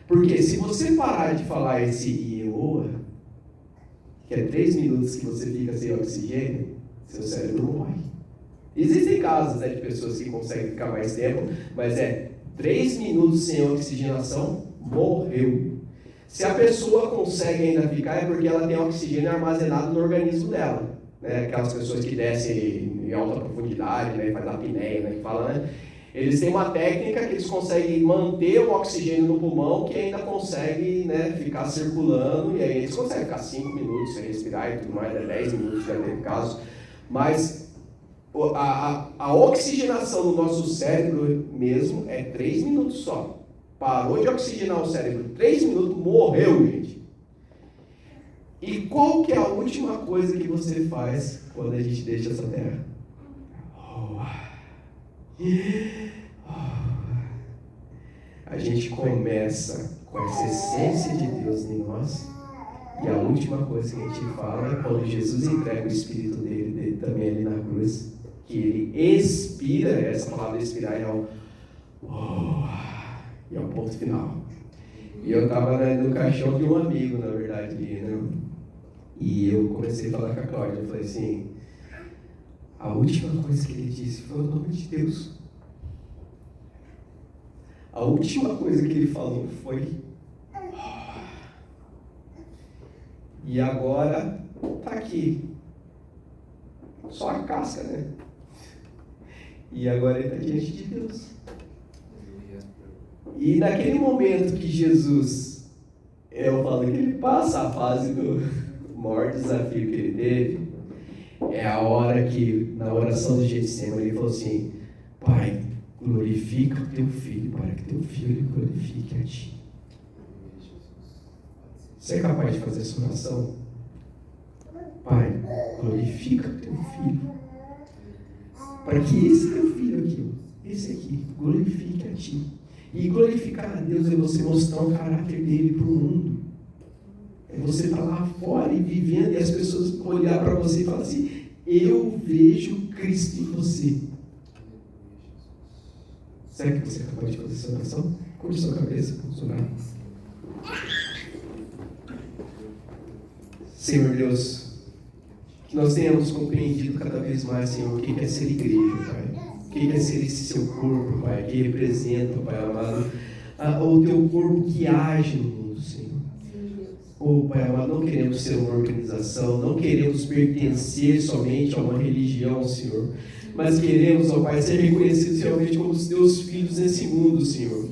Speaker 5: Porque se você parar de falar esse Yehowa, que é 3 minutos que você fica sem oxigênio, seu cérebro morre. Existem casos, né, de pessoas que conseguem ficar mais tempo, mas 3 minutos sem oxigenação, morreu. Se a pessoa consegue ainda ficar, é porque ela tem oxigênio armazenado no organismo dela. Né? Aquelas pessoas que descem em alta profundidade, né? Faz apneia, né? Que fala, né? Eles têm uma técnica que eles conseguem manter o oxigênio no pulmão, que ainda consegue, né, ficar circulando, e aí eles conseguem ficar 5 minutos sem respirar e tudo mais, 10 minutos, já teve caso. Mas a oxigenação do nosso cérebro mesmo é 3 minutos só. Parou de oxigenar o cérebro 3 minutos, morreu, gente. E qual que é a última coisa que você faz quando a gente deixa essa terra? A gente começa com essa essência de Deus em nós, e a última coisa que a gente fala é quando Jesus entrega o Espírito dele também ali na cruz, que ele expira, essa palavra expirar é e é o ponto final. E eu estava no caixão de um amigo, na verdade, né? E eu comecei a falar com a Cláudia, eu falei assim, a última coisa que ele disse foi o nome de Deus. A última coisa que ele falou foi, e agora está aqui, só a casca, né? E agora ele está diante de Deus. E naquele momento que Jesus, eu falo que ele passa a fase do maior desafio que ele teve, é a hora que, na oração do Getsemane, ele falou assim, Pai, glorifica o teu filho, para que teu filho glorifique a ti. Você é capaz de fazer essa oração? Pai, glorifica o teu filho, para que esse teu filho aqui, esse aqui, glorifique a ti. E glorificar a Deus é você mostrar o caráter dele para o mundo. É você estar lá fora e vivendo, e as pessoas olhar para você e falar assim, eu vejo Cristo em você. Será que você é capaz de fazer essa oração? Curte sua cabeça, vamos orar. Senhor Deus, que nós tenhamos compreendido cada vez mais, Senhor, o que é ser igreja, Pai. O que é ser esse seu corpo, Pai, que representa, Pai amado, o teu corpo que age no mundo, Senhor. Pai amado, não queremos ser uma organização, não queremos pertencer somente a uma religião, Senhor, mas queremos, Pai, ser reconhecidos realmente como os teus filhos nesse mundo, Senhor.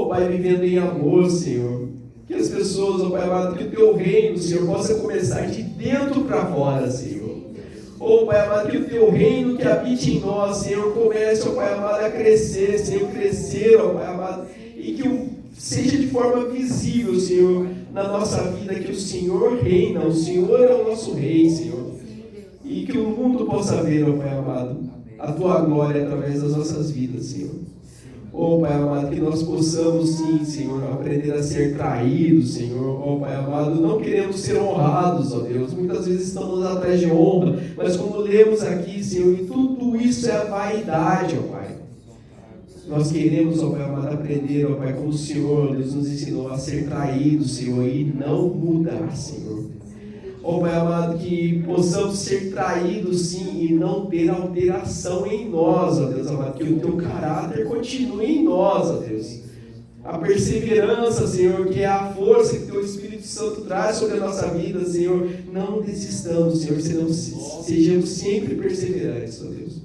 Speaker 5: Pai, vivendo em amor, Senhor. Que as pessoas, Pai amado, que o teu reino, Senhor, possa começar de dentro para fora, Senhor. Pai amado, que o teu reino que habite em nós, Senhor, comece, Pai amado, a crescer, Senhor, Pai amado, e que seja de forma visível, Senhor, na nossa vida, que o Senhor reina, o Senhor é o nosso rei, Senhor, e que o mundo possa ver, Pai amado, a tua glória através das nossas vidas, Senhor. Pai amado, que nós possamos sim, Senhor, aprender a ser traídos, Senhor. Pai amado, não queremos ser honrados, ó Deus. Muitas vezes estamos atrás de honra, mas quando lemos aqui, Senhor, e tudo isso é vaidade, ó Pai. Nós queremos, ó Pai amado, aprender, ó Pai, como o Senhor, Deus nos ensinou a ser traídos, Senhor, e não mudar, Senhor. Pai amado, que possamos ser traídos sim e não ter alteração em nós, ó Deus amado, que o teu caráter continue em nós, ó Deus. A perseverança, Senhor, que é a força que o teu Espírito Santo traz sobre a nossa vida, Senhor, não desistamos, Senhor, senão sejamos sempre perseverantes, ó Deus.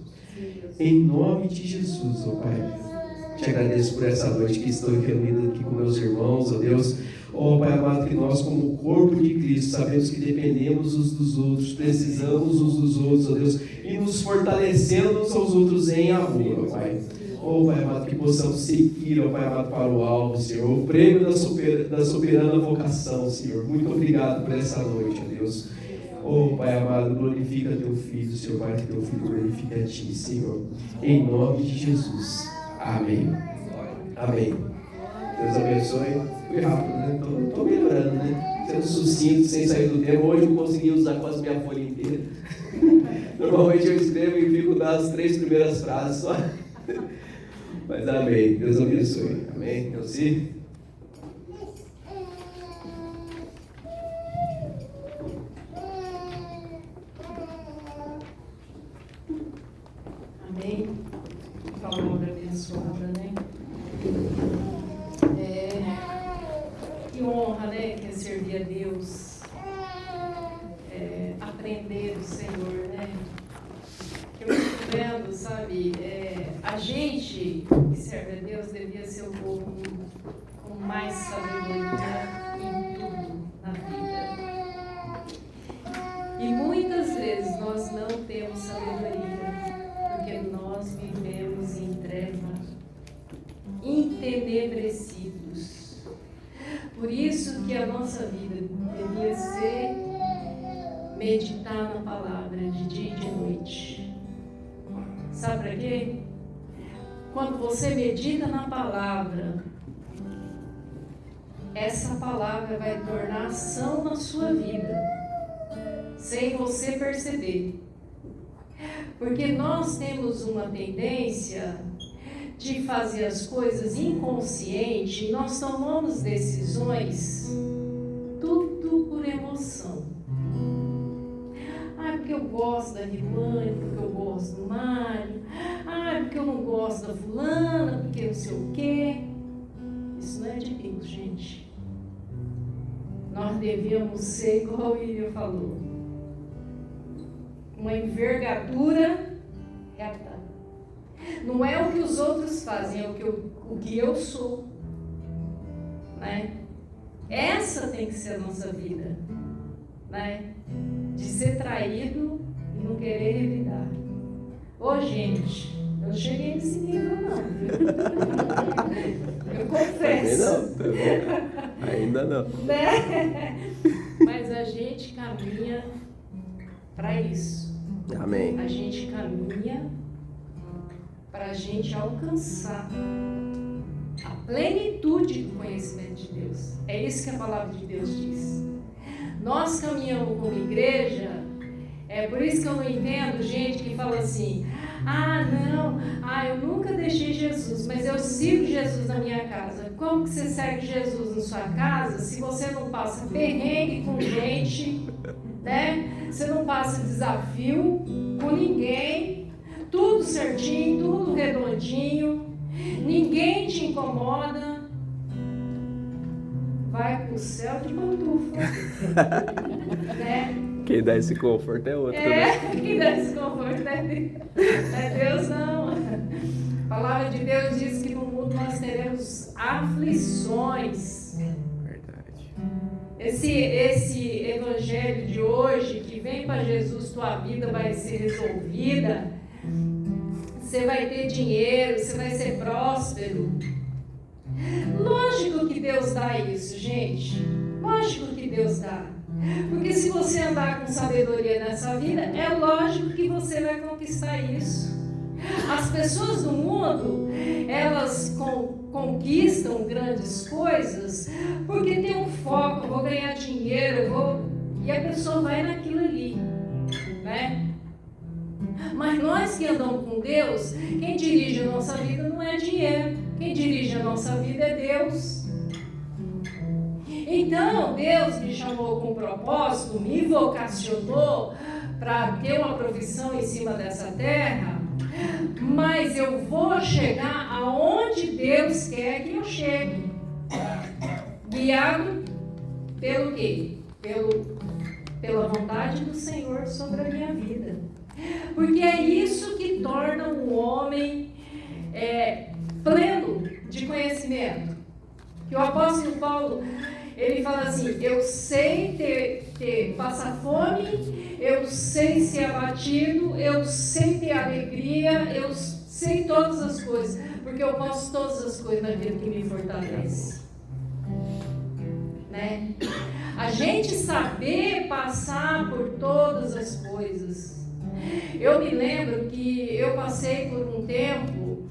Speaker 5: Em nome de Jesus, ó Pai, te agradeço por essa noite que estou reunido aqui com meus irmãos, ó Deus. Pai amado, que nós como corpo de Cristo sabemos que dependemos uns dos outros, precisamos uns dos outros, ó Deus, e nos fortalecendo uns aos outros em amor, ó Pai. Pai amado, que possamos seguir, ó Pai amado, para o alvo, Senhor, o prêmio da soberana vocação, Senhor. Muito obrigado por essa noite, ó Deus. Pai amado, glorifica teu Filho, Senhor, Pai, que teu Filho glorifica a Ti, Senhor. Em nome de Jesus. Amém. Amém. Deus abençoe. Fui rápido, né? Estou melhorando, né? Sendo sucinto, sem sair do tema. Hoje eu consegui usar quase minha folha inteira. Normalmente eu escrevo e fico nas 3 primeiras frases só. Mas amém. Deus abençoe. Amém? Eu sim.
Speaker 1: Amém? Palavra abençoada, né? E Que honra, né? Que é servir a Deus, aprender do Senhor, né? Que eu fico vendo, sabe? A gente que serve a Deus devia ser o povo com mais sabedoria em tudo na vida. E muitas vezes nós não temos sabedoria, porque nós vivemos em trevas, entenebrecidos. Por isso que a nossa vida devia ser meditar na palavra de dia e de noite. Sabe para quê? Quando você medita na palavra, essa palavra vai tornar ação na sua vida, sem você perceber. Porque nós temos uma tendência de fazer as coisas inconsciente, nós tomamos decisões tudo por emoção. Porque eu gosto da Rilane, porque eu gosto do Mário, porque eu não gosto da fulana, porque não sei o quê. Isso não é de Deus, gente. Nós devíamos ser, igual o William falou, uma envergadura reta. Não é o que os outros fazem, é o que eu sou. Né? Essa tem que ser a nossa vida. Né? De ser traído e não querer revidar. Ô, gente, eu não cheguei nesse nível, não. Eu confesso.
Speaker 2: Ainda não.
Speaker 1: Né? Mas a gente caminha para isso.
Speaker 2: Amém.
Speaker 1: A gente caminha para a gente alcançar a plenitude do conhecimento de Deus. É isso que a palavra de Deus diz. Nós caminhamos como igreja, é por isso que eu não entendo gente que fala assim, eu nunca deixei Jesus, mas eu sigo Jesus na minha casa. Como que você segue Jesus na sua casa se você não passa perrengue com gente, né? Você não passa desafio com ninguém, tudo certinho, tudo redondinho, ninguém te incomoda. Vai pro céu de pantufa. Né?
Speaker 2: Quem dá esse conforto é outro, né?
Speaker 1: Quem dá esse conforto é Deus, não. A palavra de Deus diz que no mundo nós teremos aflições.
Speaker 2: Verdade.
Speaker 1: Esse evangelho de hoje, que vem para Jesus, tua vida vai ser resolvida, você vai ter dinheiro, você vai ser próspero. Lógico que Deus dá isso, gente. Lógico que Deus dá. Porque se você andar com sabedoria nessa vida, é lógico que você vai conquistar isso. As pessoas do mundo, elas conquistam grandes coisas porque tem um foco, eu vou ganhar dinheiro, e a pessoa vai naquilo ali, né? Mas nós que andamos com Deus, quem dirige a nossa vida não é dinheiro. Quem dirige a nossa vida é Deus. Então, Deus me chamou com propósito, me vocacionou para ter uma profissão em cima dessa terra, mas eu vou chegar aonde Deus quer que eu chegue. Guiado pelo quê? Pela vontade do Senhor sobre a minha vida. Porque é isso que torna um homem pleno de conhecimento. Que o apóstolo Paulo, ele fala assim, eu sei passar fome, eu sei ser abatido, eu sei ter alegria, eu sei todas as coisas, porque eu posso todas as coisas naquele que me fortalece. Né? A gente saber passar por todas as coisas. Eu me lembro que eu passei por um tempo,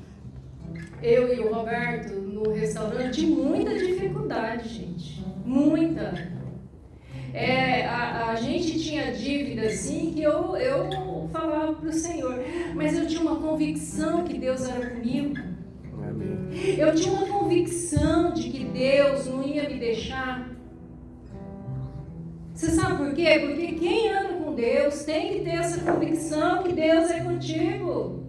Speaker 1: eu e o Roberto, no restaurante, muita dificuldade, gente. Muita. A gente tinha dívida assim que eu falava para o Senhor, mas eu tinha uma convicção que Deus era comigo.
Speaker 2: Amém.
Speaker 1: Eu tinha uma convicção de que Deus não ia me deixar. Você sabe por quê? Porque quem anda com Deus tem que ter essa convicção que Deus é contigo.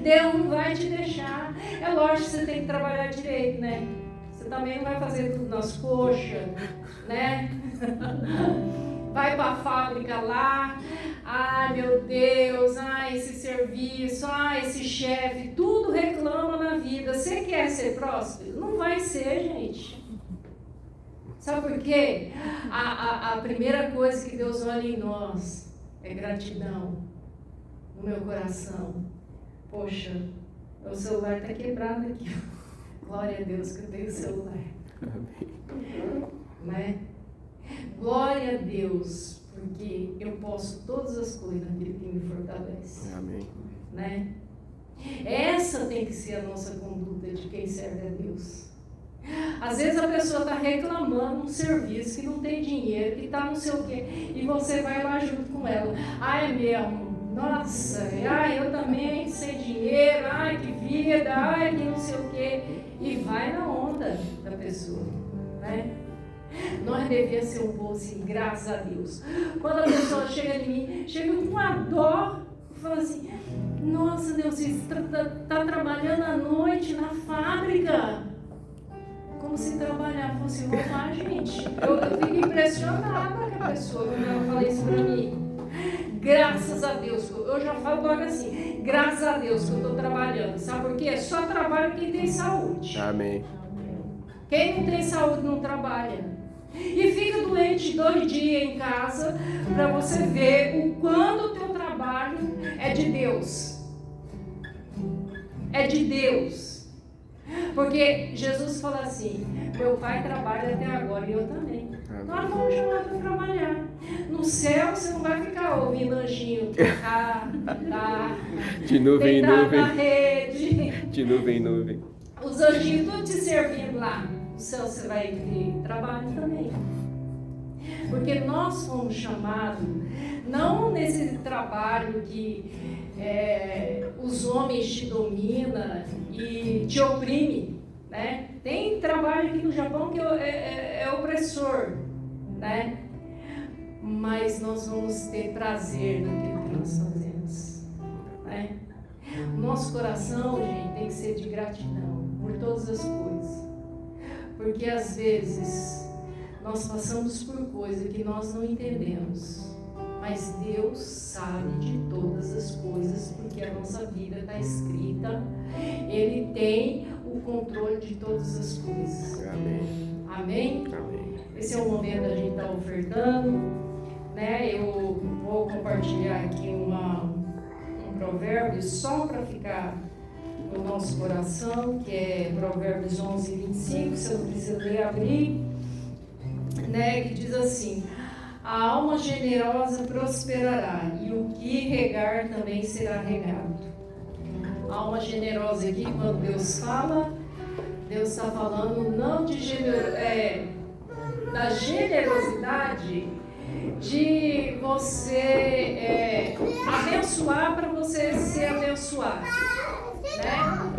Speaker 1: Deus não vai te deixar. É lógico que você tem que trabalhar direito, né? Você Você também não vai fazer tudo nas coxas, né? Vai para a fábrica lá, ai meu Deus, ai esse serviço, ai esse chefe, tudo reclama na vida. Você quer ser próspero? Não vai ser, gente. Sabe por quê? A primeira coisa que Deus olha em nós é gratidão no meu coração. Poxa, meu celular está quebrado aqui. Glória a Deus que eu tenho celular.
Speaker 2: Amém.
Speaker 1: Né? Glória a Deus, porque eu posso todas as coisas naquele que me fortalece.
Speaker 2: Amém.
Speaker 1: Né? Essa tem que ser a nossa conduta de quem serve a Deus. Às vezes a pessoa está reclamando um serviço que não tem dinheiro, que está não sei o quê, e você vai lá junto com ela. Ai, é mesmo, nossa, ai, eu também sem dinheiro, ai, que vida, ai, que não sei o quê. E vai na onda da pessoa, né? Nós devemos ser um povo assim, graças a Deus. Quando a pessoa chega em mim, chega com a dó e fala assim, nossa Deus, você está trabalhando à noite na fábrica. Como se trabalhar fosse roubar, gente. Eu fico impressionada com a pessoa quando ela fala isso pra mim. Graças a Deus, eu já falo logo assim, graças a Deus que eu estou trabalhando. Sabe por quê? Só trabalha quem tem saúde.
Speaker 2: Amém.
Speaker 1: Quem não tem saúde não trabalha. E fica doente 2 dias em casa para você ver o quanto o teu trabalho é de Deus. É de Deus. Porque Jesus fala assim, meu pai trabalha até agora e eu também. Nós vamos chamar para trabalhar. No céu você não vai ficar ouvindo anjinho tocar,
Speaker 2: De nuvem em nuvem.
Speaker 1: na rede.
Speaker 2: De nuvem em nuvem.
Speaker 1: Os anjinhos tudo te servindo lá. No céu você vai ter trabalho também. Porque nós fomos chamados, não nesse trabalho que os homens te dominam e te oprimem, né? Tem trabalho aqui no Japão que é opressor, né? Mas nós vamos ter prazer naquilo que nós fazemos, né? O nosso coração, gente, tem que ser de gratidão por todas as coisas. Porque às vezes nós passamos por coisas que nós não entendemos. Mas Deus sabe de todas as coisas, porque a nossa vida está escrita. Ele tem o controle de todas as coisas.
Speaker 2: Amém.
Speaker 1: Amém?
Speaker 2: Amém.
Speaker 1: Esse é o momento da gente estar ofertando, né? Eu vou compartilhar aqui um provérbio só para ficar no nosso coração, que é Provérbios 11, 25, você não precisa ler, abrir, né? Que diz assim, a alma generosa prosperará, e o que regar também será regado. A alma generosa aqui, quando Deus fala, Deus está falando não da generosidade de você abençoar para você ser abençoado, né?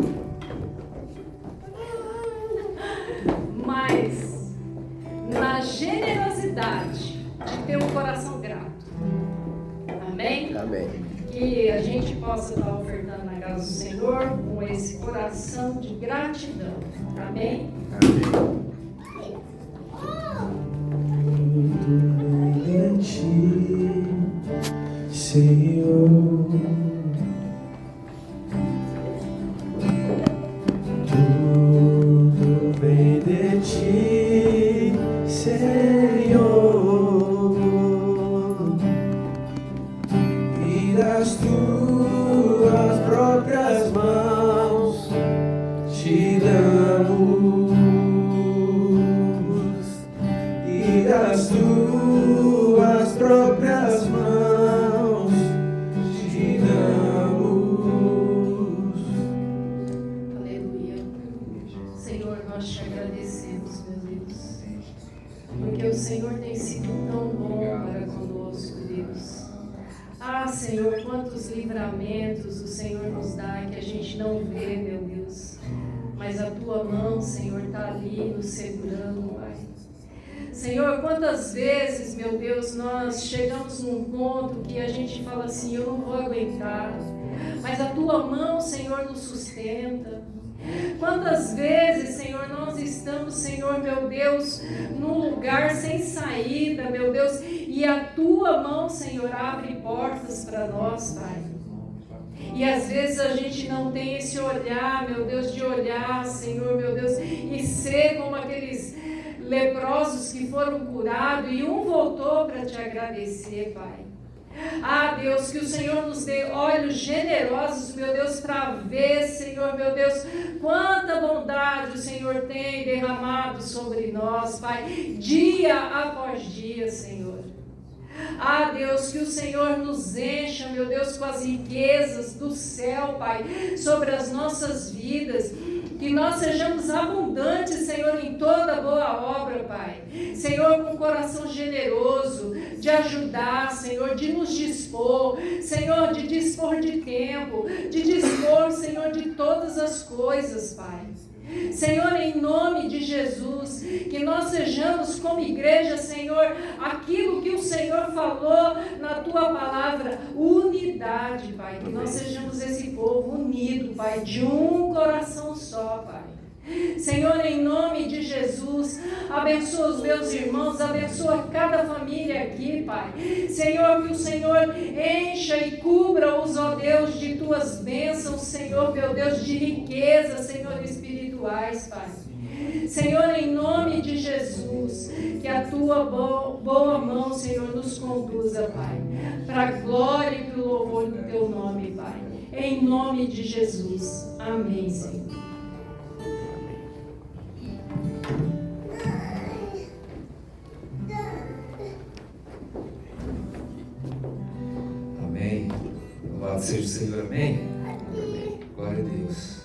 Speaker 1: Mas na generosidade de ter um coração grato. Amém?
Speaker 2: Amém.
Speaker 1: Que a gente possa estar ofertando na casa do Senhor com esse coração de gratidão. Amém?
Speaker 2: Amém.
Speaker 4: Tudo em ti, Senhor. Tudo vem de ti, Senhor. E das tuas próprias mãos te damos. E das tuas próprias mãos te damos.
Speaker 1: Aleluia. Senhor, nós te agradecemos, meu Deus. Porque o Senhor tem sido tão bom para conosco, Deus. Ah, Senhor, quantos livramentos o Senhor nos dá que a gente não vê, meu Deus. Mas a tua mão, Senhor, está ali nos segurando, Pai. Senhor, quantas vezes, meu Deus, nós chegamos num ponto que a gente fala assim, eu não vou aguentar. Mas a tua mão, Senhor, nos sustenta. Quantas vezes, Senhor, nós estamos, Senhor, meu Deus, num lugar sem saída, meu Deus, e a Tua mão, Senhor, abre portas para nós, Pai. E às vezes a gente não tem esse olhar, meu Deus, de olhar, Senhor, meu Deus, e ser como aqueles leprosos que foram curados e um voltou para te agradecer, Pai. Ah, Deus, que o Senhor nos dê olhos generosos, meu Deus, para ver, Senhor, meu Deus, quanta bondade o Senhor tem derramado sobre nós, Pai, dia após dia, Senhor. Ah, Deus, que o Senhor nos encha, meu Deus, com as riquezas do céu, Pai, sobre as nossas vidas. Que nós sejamos abundantes, Senhor, em toda boa obra, Pai. Senhor, com um coração generoso, de ajudar, Senhor, de nos dispor, Senhor, de dispor de tempo, de dispor, Senhor, de todas as coisas, Pai. Senhor, em nome de Jesus, que nós sejamos como igreja, Senhor, aquilo que o Senhor falou na Tua palavra, unidade, Pai, que nós sejamos esse povo unido, Pai, de um coração só, Pai. Senhor, em nome de Jesus, abençoa os meus irmãos, abençoa cada família aqui, Pai. Senhor, que o Senhor encha e cubra-os, ó Deus, de Tuas bênçãos, Senhor, meu Deus, de riqueza, Senhor, espirituais, Pai. Senhor, em nome de Jesus, que a Tua boa mão, Senhor, nos conduza, Pai, para a glória e para o louvor do Teu nome, Pai. Em nome de Jesus. Amém, Senhor.
Speaker 3: Amém. Louvado seja o Senhor, amém? Amém. Glória a Deus.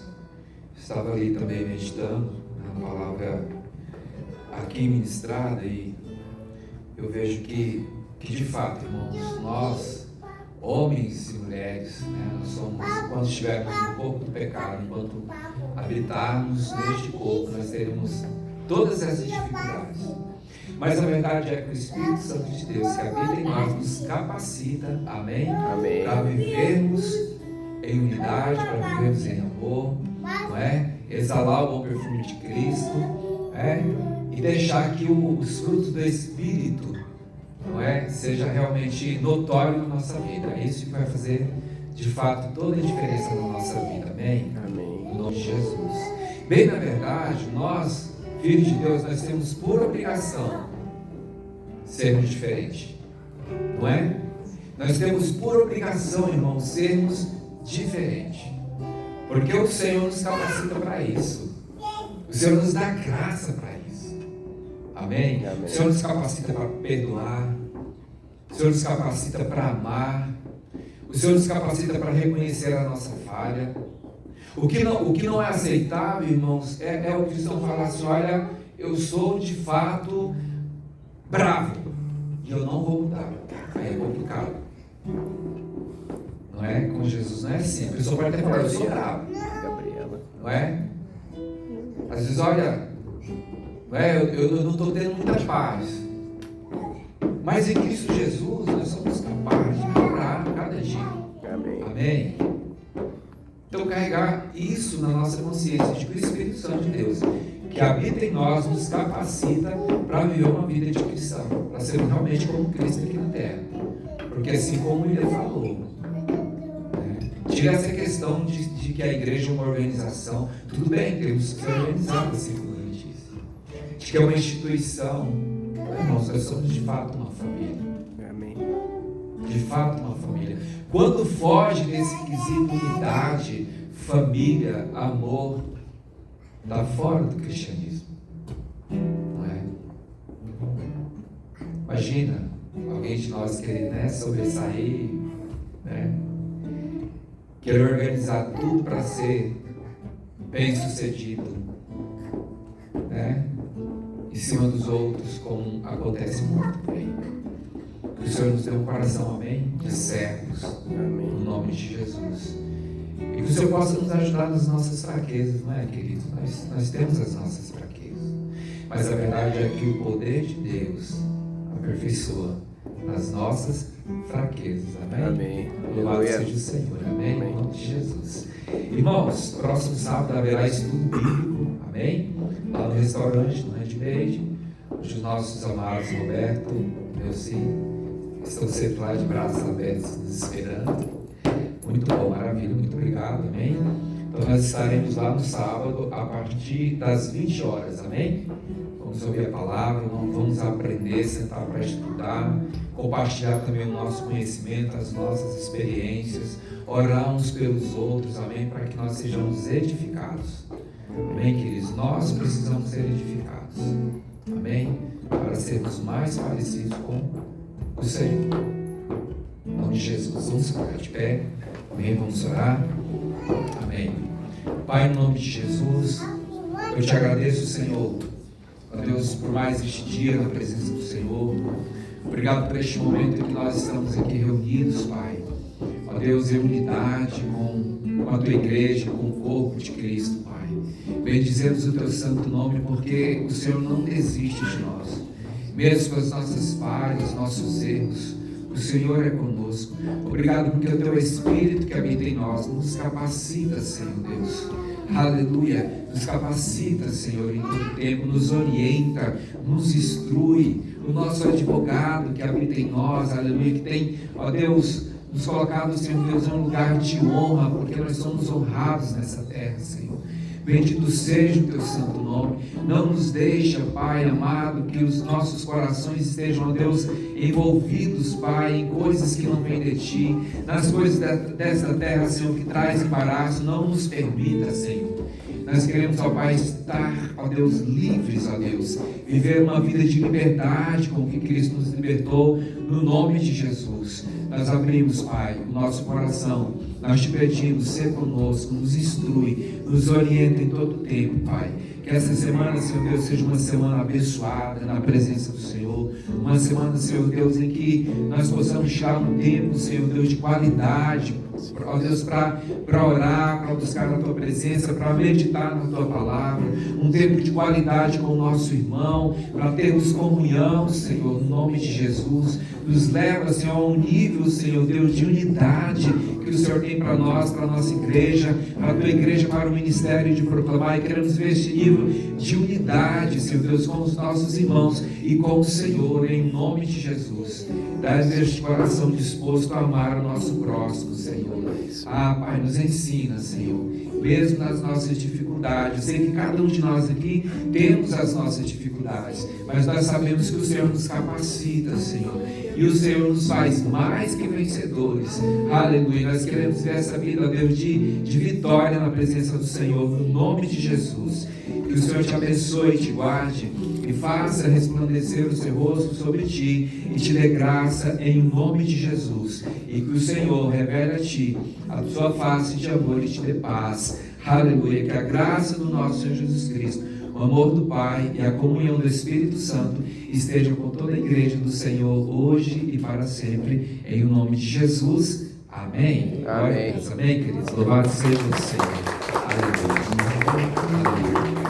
Speaker 3: Estava ali também meditando na palavra aqui ministrada e eu vejo que de fato, irmãos, nós, homens e mulheres, nós somos, quando estivermos no corpo do pecado, enquanto habitarmos neste corpo, nós teremos todas essas dificuldades. Mas a verdade é que o Espírito Santo de Deus que habita em nós nos capacita, amém?
Speaker 2: Amém.
Speaker 3: Para vivermos em unidade, para vivermos em amor, não é? Exalar o bom perfume de Cristo, e deixar que os frutos do Espírito, não é? Seja realmente notório na nossa vida. É isso que vai fazer, de fato, toda a diferença na nossa vida, amém?
Speaker 2: Amém.
Speaker 3: Em nome de Jesus. Bem, na verdade, nós, filhos de Deus, nós temos por obrigação sermos diferentes, não é? Nós temos por obrigação, irmãos, sermos diferentes, porque o Senhor nos capacita para isso, o Senhor nos dá graça para isso, amém?
Speaker 2: Amém.
Speaker 3: O Senhor nos capacita para perdoar, o Senhor nos capacita para amar, o Senhor nos capacita para reconhecer a nossa falha. O que não é aceitável, irmãos, é o cristão falar assim: olha, eu sou de fato bravo e eu não vou mudar. Aí é complicado, não é? Com Jesus não é assim. A pessoa pode até falar: eu sou bravo,
Speaker 2: Gabriela.
Speaker 3: não é? Às vezes, olha, não é? Eu não estou tendo muita paz, mas em Cristo Jesus nós somos capazes de melhorar cada dia.
Speaker 2: Amém.
Speaker 3: Amém? Então, carregar isso na nossa consciência, de que o Espírito Santo de Deus, que habita em nós, nos capacita para viver uma vida de cristão, para sermos realmente como Cristo aqui na terra. Porque assim como ele falou, tira essa questão de que a igreja é uma organização. Tudo bem, temos que ser organizados, assim como ele disse. De que é uma instituição. Irmãos, nós somos de fato uma família.
Speaker 2: Amém.
Speaker 3: De fato uma família. Quando foge desse quesito unidade, família, amor, está fora do cristianismo, não é? Imagina alguém de nós querer, sobressair, querer organizar tudo para ser bem sucedido, em cima dos outros, como acontece muito por aí. Que o Senhor nos dê um coração, amém? De servos,
Speaker 2: Amém.
Speaker 3: no nome de Jesus. E que o Senhor possa nos ajudar nas nossas fraquezas, não é, querido? Nós temos as nossas fraquezas. Mas a verdade é que o poder de Deus aperfeiçoa nas nossas fraquezas. Amém?
Speaker 2: Amém.
Speaker 3: Louvado
Speaker 2: Aleluia.
Speaker 3: seja o Senhor. Amém?
Speaker 2: Amém.
Speaker 3: Em nome de Jesus. Irmãos, próximo sábado haverá estudo bíblico. Amém? Lá no restaurante, no Handmade, onde os nossos amados Roberto, Neuci, estão sempre lá de braços abertos nos esperando. Muito bom, maravilha, muito obrigado. Amém? Então nós estaremos lá no sábado a partir das 20 horas. Amém? Vamos ouvir a palavra, vamos aprender, sentar para estudar, compartilhar também o nosso conhecimento, as nossas experiências, orar uns pelos outros, amém? Para que nós sejamos edificados. Amém, queridos? Nós precisamos ser edificados. Amém? Para sermos mais parecidos com o Senhor. Em nome de Jesus, vamos ficar de pé. Amém? Vamos orar. Amém. Pai, em nome de Jesus, eu te agradeço, Senhor, ó Deus, por mais este dia na presença do Senhor. Obrigado por este momento em que nós estamos aqui reunidos, Pai. Ó Deus, em unidade com a tua igreja, com o corpo de Cristo, Pai. Bendizemos o teu santo nome, porque o Senhor não desiste de nós. Mesmo com as nossas falhas, nossos erros, o Senhor é conosco. Obrigado porque o teu Espírito que habita em nós nos capacita, Senhor Deus. Aleluia, nos capacita, Senhor, em todo tempo, nos orienta, nos instrui. O nosso advogado que habita em nós, aleluia, que tem, ó Deus, nos colocado, Senhor Deus, em um lugar de honra, porque nós somos honrados nessa terra, Senhor. Bendito seja o teu santo nome. Não nos deixa, Pai amado, que os nossos corações estejam, ó Deus, envolvidos, Pai, em coisas que não vêm de Ti, nas coisas desta terra, Senhor, que traz embaraço. Não nos permita, Senhor. Nós queremos, ó Pai, estar, ó Deus, livres, ó Deus, viver uma vida de liberdade com que Cristo nos libertou, no nome de Jesus. Nós abrimos, Pai, o nosso coração. Nós te pedimos, ser conosco, nos instrui, nos orienta em todo o tempo, Pai. Que essa semana, Senhor Deus, seja uma semana abençoada na presença do Senhor. Uma semana, Senhor Deus, em que nós possamos tirar um tempo, Senhor Deus, de qualidade, ó Deus, para orar, para buscar a Tua presença, para meditar na Tua palavra. Um tempo de qualidade com o nosso irmão, para termos comunhão, Senhor, no nome de Jesus. Nos leva, Senhor, a um nível, Senhor Deus, de unidade que o Senhor tem para nós, para a nossa igreja, para a Tua igreja, para o ministério de proclamar. E queremos ver este nível de unidade, Senhor Deus, com os nossos irmãos e com o Senhor, em nome de Jesus. Dá-nos este coração disposto a amar o nosso próximo, Senhor. Ah, Pai, nos ensina, Senhor, mesmo nas nossas dificuldades. Eu sei que cada um de nós aqui temos as nossas dificuldades, mas nós sabemos que o Senhor nos capacita, Senhor, e o Senhor nos faz mais que vencedores. Aleluia. Nós queremos ver essa vida, Deus, de vitória na presença do Senhor, no nome de Jesus. Que o Senhor te abençoe e te guarde e faça resplandecer o seu rosto sobre ti e te dê graça em nome de Jesus. E que o Senhor revele a ti a sua face de amor e te dê paz. Aleluia. Que a graça do nosso Senhor Jesus Cristo, o amor do Pai e a comunhão do Espírito Santo estejam com toda a igreja do Senhor hoje e para sempre. Em nome de Jesus. Amém.
Speaker 2: Amém.
Speaker 3: Amém, queridos. Louvado seja o Senhor. Aleluia. Aleluia.